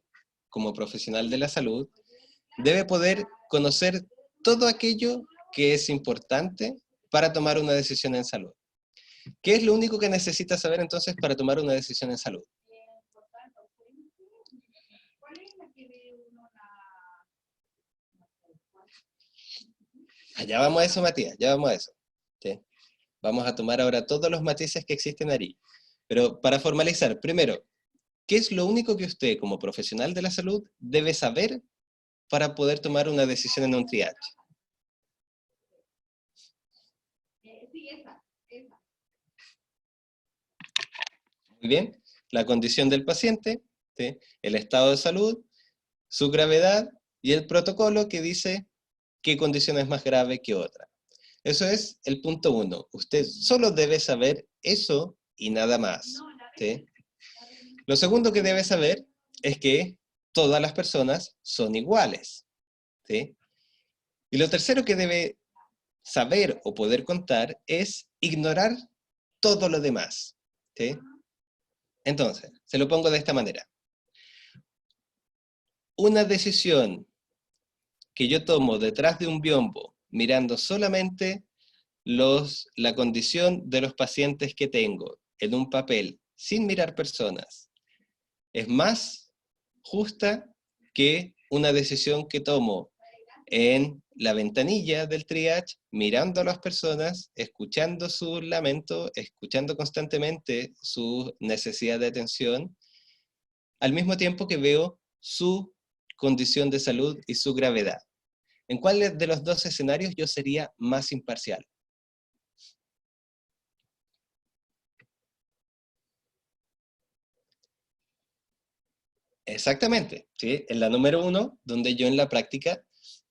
[SPEAKER 1] como profesional de la salud, debe poder conocer todo aquello que es importante para tomar una decisión en salud. ¿Qué es lo único que necesita saber entonces para tomar una decisión en salud? Ya vamos a eso, Matías, ya vamos a eso. ¿Sí? Vamos a tomar ahora todos los matices que existen ahí. Pero para formalizar, primero, ¿qué es lo único que usted, como profesional de la salud, debe saber para poder tomar una decisión en un triage? Muy bien, la condición del paciente, ¿sí? El estado de salud, su gravedad y el protocolo que dice qué condición es más grave que otra. Eso es el punto 1. Usted solo debe saber eso y nada más, ¿sí? Lo segundo que debe saber es que todas las personas son iguales, ¿sí? Y lo tercero que debe saber o poder contar es ignorar todo lo demás, ¿sí? Entonces, se lo pongo de esta manera. Una decisión que yo tomo detrás de un biombo, mirando solamente la condición de los pacientes que tengo en un papel, sin mirar personas, es más justa que una decisión que tomo en la ventanilla del triage, mirando a las personas, escuchando su lamento, escuchando constantemente su necesidad de atención, al mismo tiempo que veo su condición de salud y su gravedad. ¿En cuál de los dos escenarios yo sería más imparcial? Exactamente, ¿sí? En la número 1, donde yo en la práctica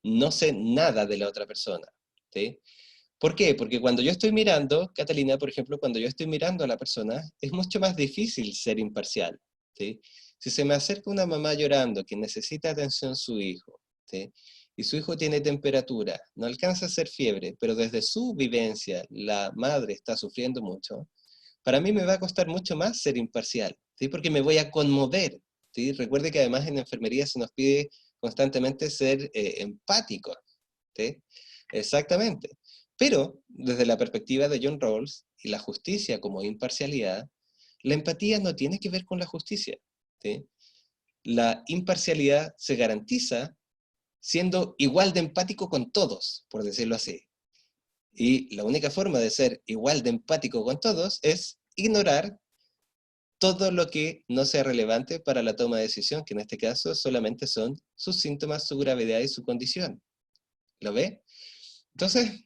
[SPEAKER 1] no sé nada de la otra persona, ¿sí? ¿Por qué? Porque cuando yo estoy mirando, Catalina, por ejemplo, cuando yo estoy mirando a la persona, es mucho más difícil ser imparcial, ¿sí? Si se me acerca una mamá llorando que necesita atención su hijo, ¿sí? Y su hijo tiene temperatura, no alcanza a hacer fiebre, pero desde su vivencia la madre está sufriendo mucho, para mí me va a costar mucho más ser imparcial, ¿sí? Porque me voy a conmover, ¿sí? Recuerde que además en enfermería se nos pide constantemente ser empáticos, ¿sí? Exactamente. Pero, desde la perspectiva de John Rawls y la justicia como imparcialidad, la empatía no tiene que ver con la justicia, ¿sí? La imparcialidad se garantiza siendo igual de empático con todos, por decirlo así. Y la única forma de ser igual de empático con todos es ignorar todo lo que no sea relevante para la toma de decisión, que en este caso solamente son sus síntomas, su gravedad y su condición. ¿Lo ve? Entonces,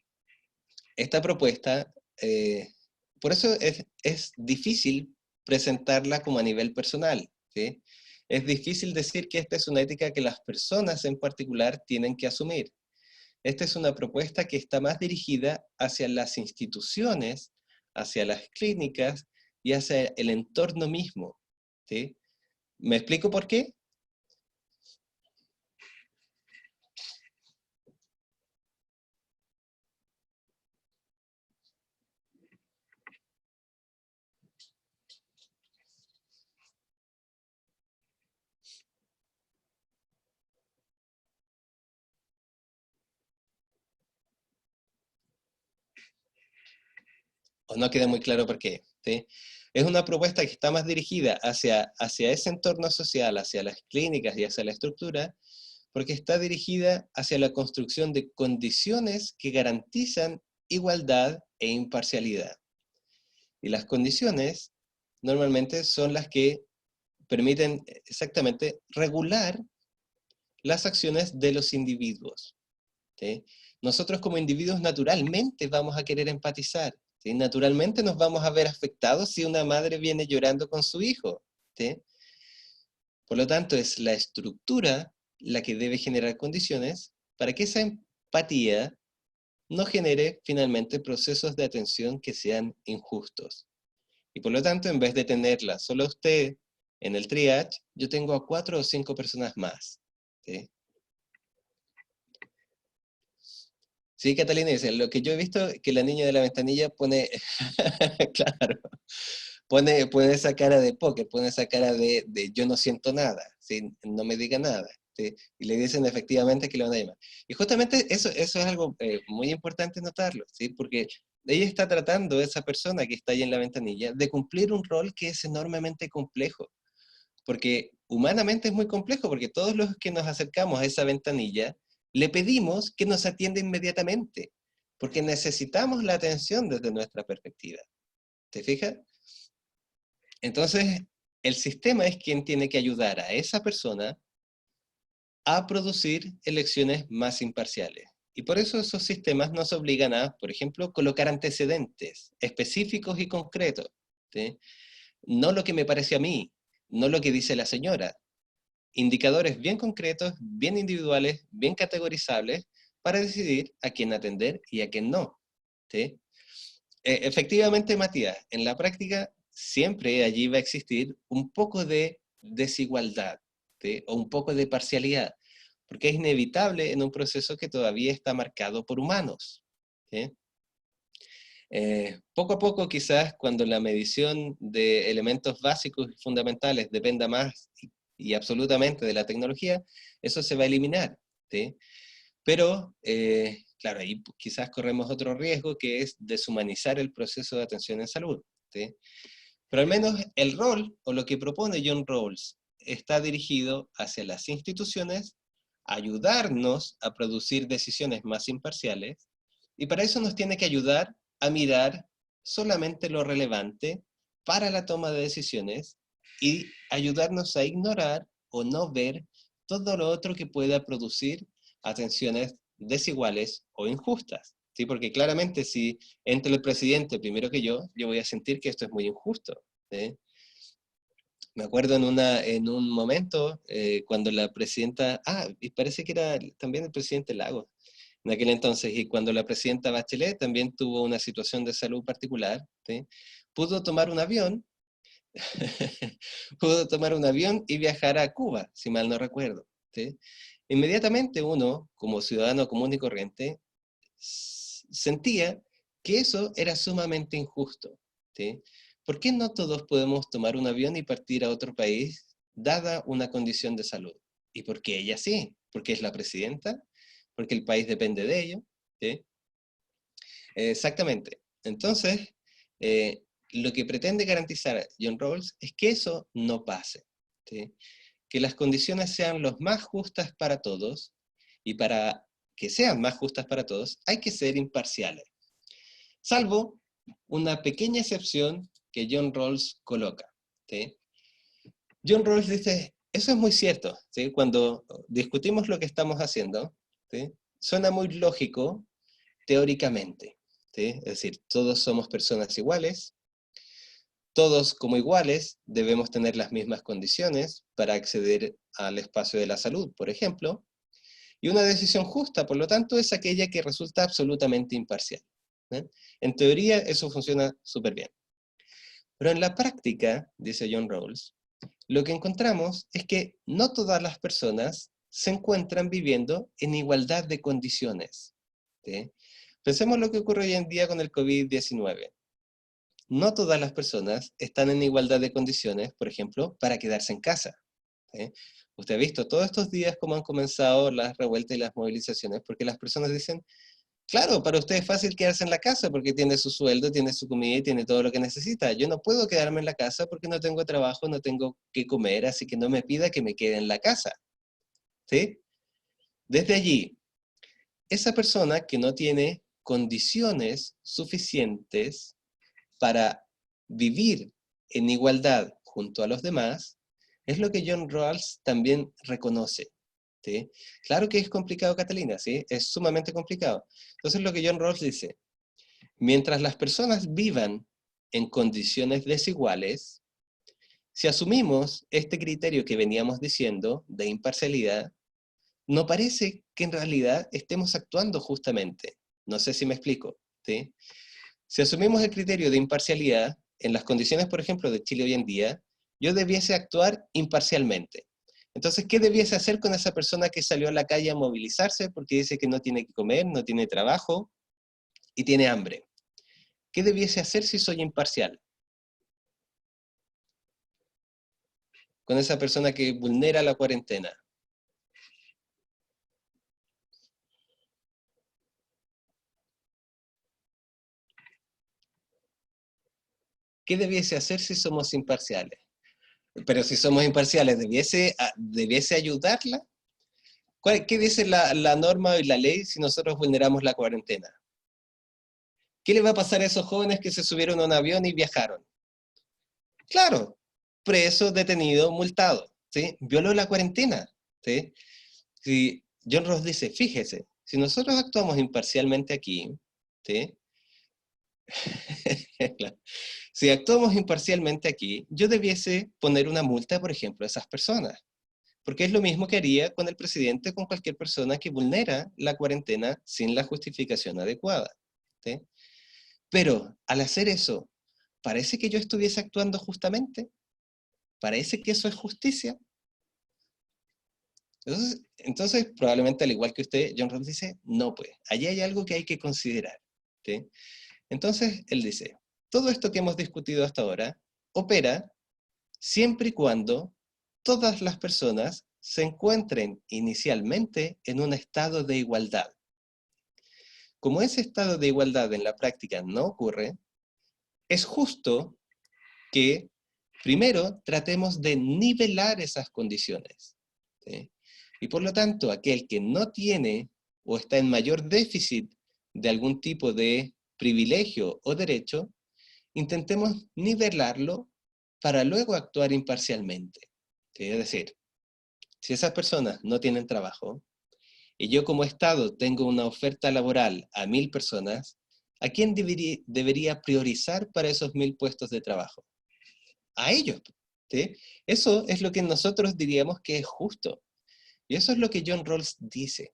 [SPEAKER 1] esta propuesta, por eso es difícil presentarla como a nivel personal, ¿sí? Es difícil decir que esta es una ética que las personas en particular tienen que asumir. Esta es una propuesta que está más dirigida hacia las instituciones, hacia las clínicas y hacia el entorno mismo, ¿sí? ¿Me explico por qué? ¿O no queda muy claro por qué? ¿Sí? Es una propuesta que está más dirigida hacia ese entorno social, hacia las clínicas y hacia la estructura, porque está dirigida hacia la construcción de condiciones que garantizan igualdad e imparcialidad. Y las condiciones normalmente son las que permiten exactamente regular las acciones de los individuos, ¿sí? Nosotros como individuos naturalmente vamos a querer empatizar, ¿sí? Naturalmente nos vamos a ver afectados si una madre viene llorando con su hijo, ¿sí? Por lo tanto, es la estructura la que debe generar condiciones para que esa empatía no genere finalmente procesos de atención que sean injustos. Y por lo tanto, en vez de tenerla solo a usted en el triage, yo tengo a 4 o 5 personas más, ¿sí? Sí, Catalina dice, lo que yo he visto es que la niña de la ventanilla pone, claro, pone esa cara de póker, pone esa cara de yo no siento nada, ¿sí? No me diga nada, ¿sí? Y le dicen efectivamente que le van a llamar. Y justamente eso es algo muy importante notarlo, ¿sí? Porque ella está tratando, esa persona que está ahí en la ventanilla, de cumplir un rol que es enormemente complejo. Porque humanamente es muy complejo, porque todos los que nos acercamos a esa ventanilla, le pedimos que nos atienda inmediatamente, porque necesitamos la atención desde nuestra perspectiva. ¿Te fijas? Entonces, el sistema es quien tiene que ayudar a esa persona a producir elecciones más imparciales. Y por eso esos sistemas nos obligan a, por ejemplo, colocar antecedentes específicos y concretos, ¿sí? No lo que me parece a mí, no lo que dice la señora. Indicadores bien concretos, bien individuales, bien categorizables, para decidir a quién atender y a quién no, ¿sí? Efectivamente, Matías, en la práctica siempre allí va a existir un poco de desigualdad, ¿sí? O un poco de parcialidad, porque es inevitable en un proceso que todavía está marcado por humanos, ¿sí? Poco a poco, quizás, cuando la medición de elementos básicos y fundamentales dependa más y absolutamente de la tecnología, eso se va a eliminar, ¿sí? Pero, claro, ahí quizás corremos otro riesgo, que es deshumanizar el proceso de atención en salud, ¿sí? Pero al menos el rol, o lo que propone John Rawls, está dirigido hacia las instituciones, ayudarnos a producir decisiones más imparciales, y para eso nos tiene que ayudar a mirar solamente lo relevante para la toma de decisiones y ayudarnos a ignorar o no ver todo lo otro que pueda producir atenciones desiguales o injustas, ¿sí? Porque claramente si entre el presidente primero que yo voy a sentir que esto es muy injusto, ¿sí? Me acuerdo en un momento cuando la presidenta, y parece que era también el presidente Lagos en aquel entonces, y cuando la presidenta Bachelet también tuvo una situación de salud particular, ¿sí? Pudo tomar un avión, pudo tomar un avión y viajar a Cuba, si mal no recuerdo, ¿sí? Inmediatamente uno, como ciudadano común y corriente, sentía que eso era sumamente injusto, ¿sí? ¿Por qué no todos podemos tomar un avión y partir a otro país, dada una condición de salud? ¿Y por qué ella sí? ¿Porque es la presidenta? ¿Porque el país depende de ello? ¿Sí? Exactamente. Entonces, lo que pretende garantizar John Rawls es que eso no pase, ¿sí? Que las condiciones sean los más justas para todos, y para que sean más justas para todos, hay que ser imparciales. Salvo una pequeña excepción que John Rawls coloca, ¿sí? John Rawls dice, eso es muy cierto, ¿sí? Cuando discutimos lo que estamos haciendo, ¿sí? Suena muy lógico teóricamente, ¿sí? Es decir, todos somos personas iguales, todos como iguales debemos tener las mismas condiciones para acceder al espacio de la salud, por ejemplo, y una decisión justa, por lo tanto, es aquella que resulta absolutamente imparcial, ¿eh? En teoría eso funciona súper bien. Pero en la práctica, dice John Rawls, lo que encontramos es que no todas las personas se encuentran viviendo en igualdad de condiciones, ¿sí? Pensemos lo que ocurre hoy en día con el COVID-19. No todas las personas están en igualdad de condiciones, por ejemplo, para quedarse en casa, ¿sí? Usted ha visto todos estos días cómo han comenzado las revueltas y las movilizaciones, porque las personas dicen, claro, para usted es fácil quedarse en la casa porque tiene su sueldo, tiene su comida y tiene todo lo que necesita. Yo no puedo quedarme en la casa porque no tengo trabajo, no tengo que comer, así que no me pida que me quede en la casa, ¿sí? Desde allí, esa persona que no tiene condiciones suficientes para vivir en igualdad junto a los demás, es lo que John Rawls también reconoce, ¿sí? Claro que es complicado, Catalina, ¿sí? Es sumamente complicado. Entonces lo que John Rawls dice, mientras las personas vivan en condiciones desiguales, si asumimos este criterio que veníamos diciendo de imparcialidad, no parece que en realidad estemos actuando justamente. No sé si me explico, ¿sí? Si asumimos el criterio de imparcialidad, en las condiciones, por ejemplo, de Chile hoy en día, yo debiese actuar imparcialmente. Entonces, ¿qué debiese hacer con esa persona que salió a la calle a movilizarse porque dice que no tiene que comer, no tiene trabajo y tiene hambre? ¿Qué debiese hacer si soy imparcial? Con esa persona que vulnera la cuarentena. ¿Qué debiese hacer si somos imparciales? Pero si somos imparciales, ¿debiese ayudarla? ¿Qué dice la norma y la ley si nosotros vulneramos la cuarentena? ¿Qué le va a pasar a esos jóvenes que se subieron a un avión y viajaron? Claro, preso, detenido, multado, ¿sí? Violó la cuarentena, ¿sí? Si John Ross dice, fíjese, si nosotros actuamos imparcialmente aquí, ¿sí? Si actuamos imparcialmente aquí, yo debiese poner una multa, por ejemplo, a esas personas. Porque es lo mismo que haría con el presidente, con cualquier persona que vulnera la cuarentena sin la justificación adecuada, ¿sí? Pero al hacer eso, ¿parece que yo estuviese actuando justamente? ¿Parece que eso es justicia? Entonces, probablemente al igual que usted, John Rawls dice, no pues, allí hay algo que hay que considerar, ¿sí? Entonces, él dice, todo esto que hemos discutido hasta ahora opera siempre y cuando todas las personas se encuentren inicialmente en un estado de igualdad. Como ese estado de igualdad en la práctica no ocurre, es justo que primero tratemos de nivelar esas condiciones, ¿sí? Y por lo tanto, aquel que no tiene o está en mayor déficit de algún tipo de privilegio o derecho, intentemos nivelarlo para luego actuar imparcialmente, ¿sí? Es decir, si esas personas no tienen trabajo, y yo como Estado tengo una oferta laboral a 1000 personas, ¿a quién debería priorizar para esos 1000 puestos de trabajo? A ellos, ¿sí? Eso es lo que nosotros diríamos que es justo. Y eso es lo que John Rawls dice.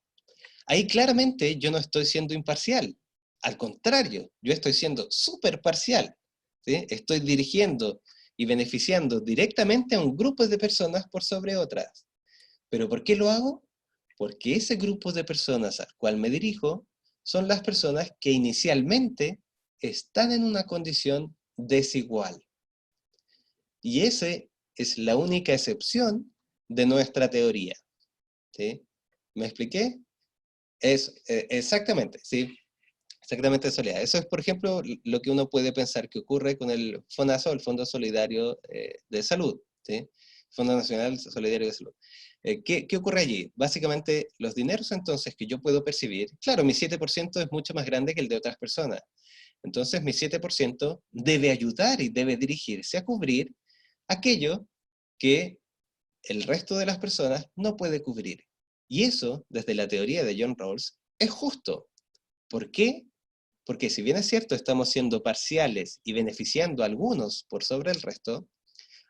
[SPEAKER 1] Ahí claramente yo no estoy siendo imparcial. Al contrario, yo estoy siendo súper parcial, ¿sí? Estoy dirigiendo y beneficiando directamente a un grupo de personas por sobre otras. ¿Pero por qué lo hago? Porque ese grupo de personas al cual me dirijo son las personas que inicialmente están en una condición desigual. Y esa es la única excepción de nuestra teoría, ¿sí? ¿Me expliqué? Exactamente, ¿sí? Exactamente, Soledad. Eso es, por ejemplo, lo que uno puede pensar que ocurre con el FONASO, el Fondo Solidario de Salud, ¿sí? Fondo Nacional Solidario de Salud. ¿Qué ocurre allí? Básicamente, los dineros entonces que yo puedo percibir, claro, mi 7% es mucho más grande que el de otras personas. Entonces, mi 7% debe ayudar y debe dirigirse a cubrir aquello que el resto de las personas no puede cubrir. Y eso, desde la teoría de John Rawls, es justo. ¿Por qué? Porque si bien es cierto, estamos siendo parciales y beneficiando a algunos por sobre el resto,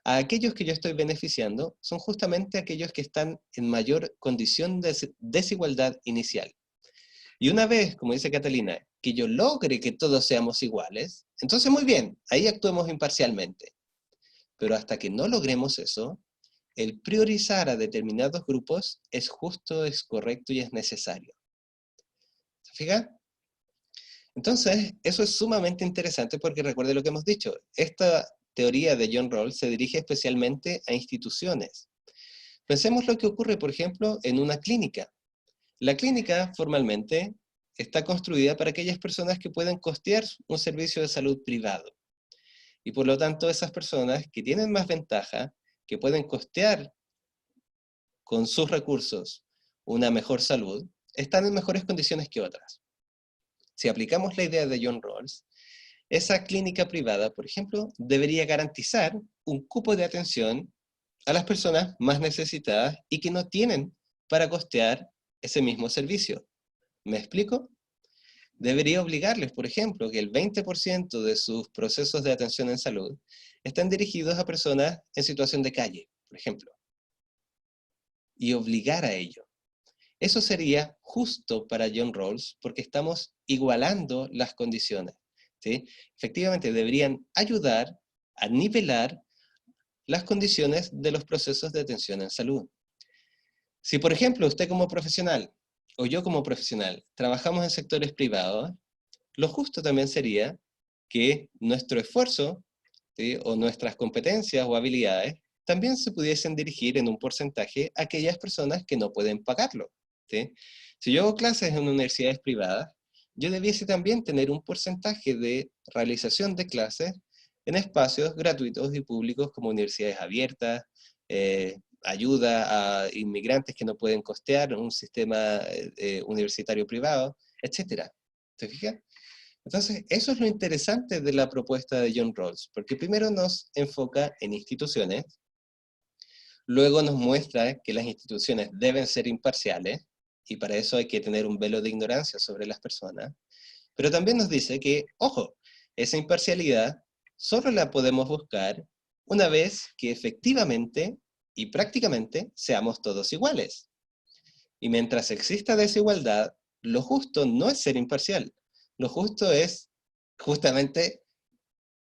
[SPEAKER 1] a aquellos que yo estoy beneficiando son justamente aquellos que están en mayor condición de desigualdad inicial. Y una vez, como dice Catalina, que yo logre que todos seamos iguales, entonces muy bien, ahí actuemos imparcialmente. Pero hasta que no logremos eso, el priorizar a determinados grupos es justo, es correcto y es necesario. ¿Se fija? Entonces, eso es sumamente interesante porque recuerde lo que hemos dicho. Esta teoría de John Rawls se dirige especialmente a instituciones. Pensemos lo que ocurre, por ejemplo, en una clínica. La clínica, formalmente, está construida para aquellas personas que pueden costear un servicio de salud privado. Y por lo tanto, esas personas que tienen más ventaja, que pueden costear con sus recursos una mejor salud, están en mejores condiciones que otras. Si aplicamos la idea de John Rawls, esa clínica privada, por ejemplo, debería garantizar un cupo de atención a las personas más necesitadas y que no tienen para costear ese mismo servicio. ¿Me explico? Debería obligarles, por ejemplo, que el 20% de sus procesos de atención en salud están dirigidos a personas en situación de calle, por ejemplo. Y obligar a ello. Eso sería justo para John Rawls porque estamos igualando las condiciones, ¿sí? Efectivamente, deberían ayudar a nivelar las condiciones de los procesos de atención en salud. Si, por ejemplo, usted como profesional o yo como profesional trabajamos en sectores privados, lo justo también sería que nuestro esfuerzo, ¿sí?, o nuestras competencias o habilidades también se pudiesen dirigir en un porcentaje a aquellas personas que no pueden pagarlo, ¿sí? Si yo hago clases en universidades privadas, yo debiese también tener un porcentaje de realización de clases en espacios gratuitos y públicos como universidades abiertas, ayuda a inmigrantes que no pueden costear un sistema universitario privado, etc. ¿Se fija? Entonces, eso es lo interesante de la propuesta de John Rawls, porque primero nos enfoca en instituciones, luego nos muestra que las instituciones deben ser imparciales, y para eso hay que tener un velo de ignorancia sobre las personas, pero también nos dice que, ojo, esa imparcialidad solo la podemos buscar una vez que efectivamente y prácticamente seamos todos iguales. Y mientras exista desigualdad, lo justo no es ser imparcial. Lo justo es justamente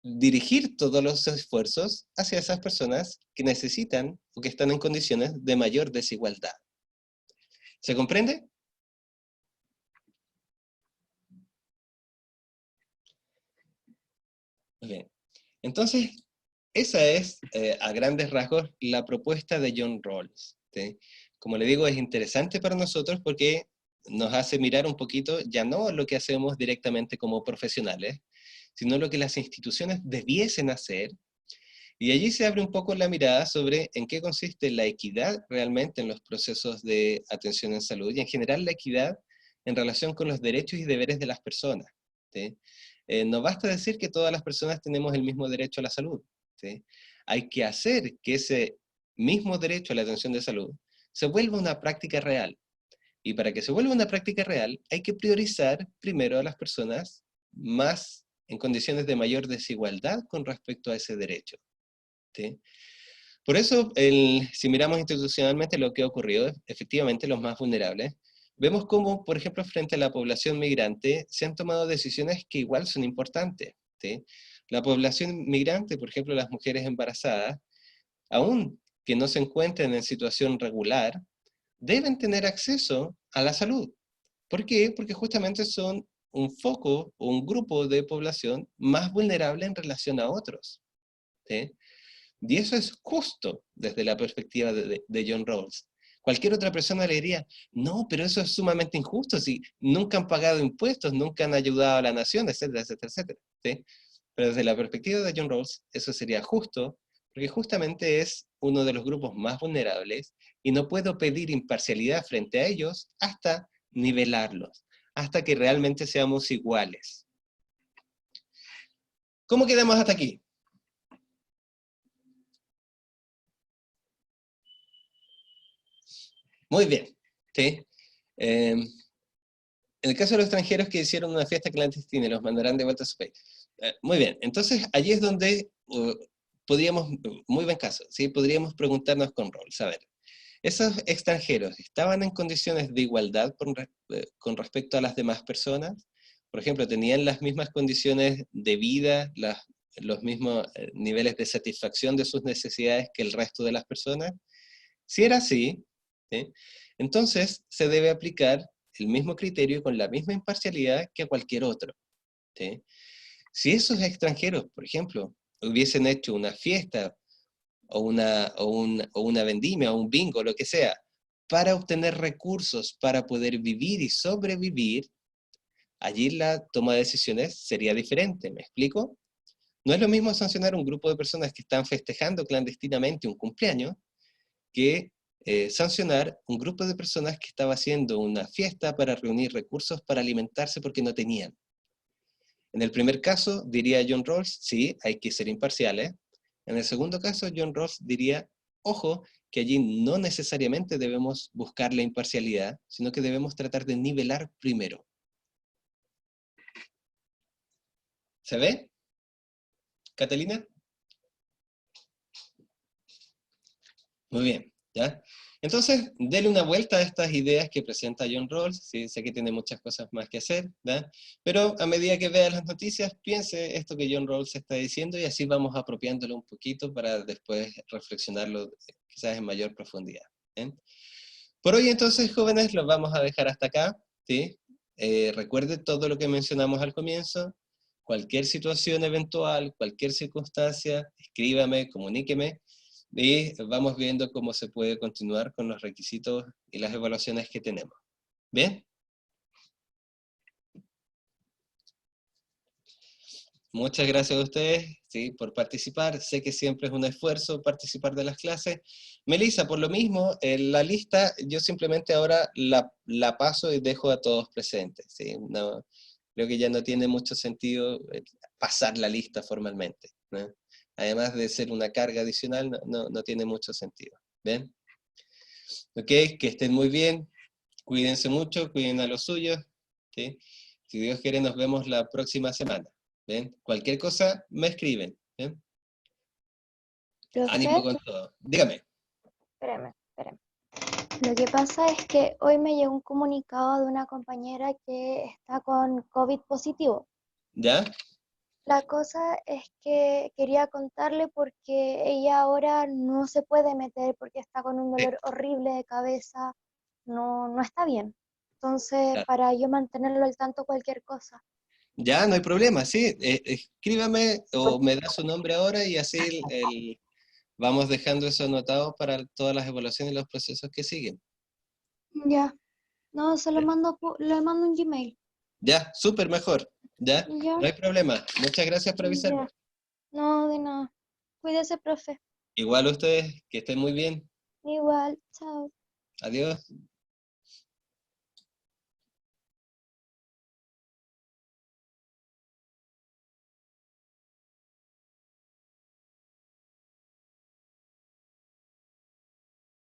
[SPEAKER 1] dirigir todos los esfuerzos hacia esas personas que necesitan o que están en condiciones de mayor desigualdad. ¿Se comprende? Muy bien. Entonces, esa es, a grandes rasgos, la propuesta de John Rawls, ¿sí? Como le digo, es interesante para nosotros porque nos hace mirar un poquito, ya no lo que hacemos directamente como profesionales, sino lo que las instituciones debiesen hacer, y allí se abre un poco la mirada sobre en qué consiste la equidad realmente en los procesos de atención en salud, y en general la equidad en relación con los derechos y deberes de las personas, ¿sí? No basta decir que todas las personas tenemos el mismo derecho a la salud, ¿sí? Hay que hacer que ese mismo derecho a la atención de salud se vuelva una práctica real. Y para que se vuelva una práctica real, hay que priorizar primero a las personas más en condiciones de mayor desigualdad con respecto a ese derecho, ¿sí? Por eso, si miramos institucionalmente lo que ha ocurrido, efectivamente los más vulnerables, vemos cómo, por ejemplo, frente a la población migrante, se han tomado decisiones que igual son importantes, ¿sí? La población migrante, por ejemplo, las mujeres embarazadas, aun que no se encuentren en situación regular, deben tener acceso a la salud. ¿Por qué? Porque justamente son un foco o un grupo de población más vulnerable en relación a otros, ¿sí? Y eso es justo desde la perspectiva de John Rawls. Cualquier otra persona le diría, no, pero eso es sumamente injusto, si nunca han pagado impuestos, nunca han ayudado a la nación, etcétera, etcétera, etcétera, ¿sí? Pero desde la perspectiva de John Rawls, eso sería justo, porque justamente es uno de los grupos más vulnerables y no puedo pedir imparcialidad frente a ellos hasta nivelarlos, hasta que realmente seamos iguales. ¿Cómo quedamos hasta aquí? Muy bien, ¿sí? En el caso de los extranjeros que hicieron una fiesta clandestina y los mandarán de vuelta a su país. Muy bien, entonces allí es donde podríamos, muy buen caso, ¿sí? Podríamos preguntarnos con Rawls, a ver, ¿esos extranjeros estaban en condiciones de igualdad con respecto a las demás personas? Por ejemplo, ¿tenían las mismas condiciones de vida, los mismos niveles de satisfacción de sus necesidades que el resto de las personas? Si era así, ¿sí? Entonces se debe aplicar el mismo criterio con la misma imparcialidad que a cualquier otro, ¿sí? Si esos extranjeros, por ejemplo, hubiesen hecho una fiesta o una vendimia, o un bingo, lo que sea, para obtener recursos para poder vivir y sobrevivir, allí la toma de decisiones sería diferente, ¿me explico? No es lo mismo sancionar un grupo de personas que están festejando clandestinamente un cumpleaños que sancionar un grupo de personas que estaba haciendo una fiesta para reunir recursos para alimentarse porque no tenían. En el primer caso, diría John Rawls, sí, hay que ser imparciales. En el segundo caso, John Rawls diría, ojo, que allí no necesariamente debemos buscar la imparcialidad, sino que debemos tratar de nivelar primero. ¿Se ve? ¿Catalina? Muy bien, ¿ya? Entonces, dele una vuelta a estas ideas que presenta John Rawls, sí, sé que tiene muchas cosas más que hacer, ¿ya? Pero a medida que vea las noticias, piense esto que John Rawls está diciendo y así vamos apropiándolo un poquito para después reflexionarlo quizás en mayor profundidad. ¿Bien? Por hoy entonces, jóvenes, los vamos a dejar hasta acá, ¿sí? Recuerde todo lo que mencionamos al comienzo, cualquier situación eventual, cualquier circunstancia, escríbame, comuníqueme, y vamos viendo cómo se puede continuar con los requisitos y las evaluaciones que tenemos. ¿Bien? Muchas gracias a ustedes, ¿sí?, por participar. Sé que siempre es un esfuerzo participar de las clases. Melissa, por lo mismo, la lista yo simplemente ahora la paso y dejo a todos presentes, ¿sí? No, creo que ya no tiene mucho sentido pasar la lista formalmente, ¿no? Además de ser una carga adicional, no tiene mucho sentido. ¿Bien? Ok, que estén muy bien, cuídense mucho, cuiden a los suyos, ¿sí? Si Dios quiere, nos vemos la próxima semana. ¿Ven? Cualquier cosa, me escriben. ¿Ven? Ánimo
[SPEAKER 4] Profe,
[SPEAKER 1] con todo. Dígame.
[SPEAKER 4] espérame. Lo que pasa es que hoy me llegó un comunicado de una compañera que está con COVID positivo.
[SPEAKER 1] ¿Ya?
[SPEAKER 4] La cosa es que quería contarle porque ella ahora no se puede meter porque está con un
[SPEAKER 1] Sí,
[SPEAKER 4] dolor horrible de cabeza, no está bien. Entonces,
[SPEAKER 1] claro.
[SPEAKER 4] para yo mantenerlo al tanto cualquier cosa.
[SPEAKER 1] Ya, no hay problema, sí. Escríbame o me da su nombre ahora y así vamos dejando eso anotado para todas las evaluaciones y los procesos que siguen.
[SPEAKER 4] Ya, no, se lo
[SPEAKER 1] ¿Ya?
[SPEAKER 4] mando, le mando un Gmail.
[SPEAKER 1] Ya, súper mejor. ¿Ya?
[SPEAKER 4] Ya,
[SPEAKER 1] No hay problema. Muchas gracias por avisarme.
[SPEAKER 4] ya, no, de nada. Cuídese, profe.
[SPEAKER 1] Igual ustedes, que estén muy bien.
[SPEAKER 4] Igual, chao.
[SPEAKER 1] Adiós.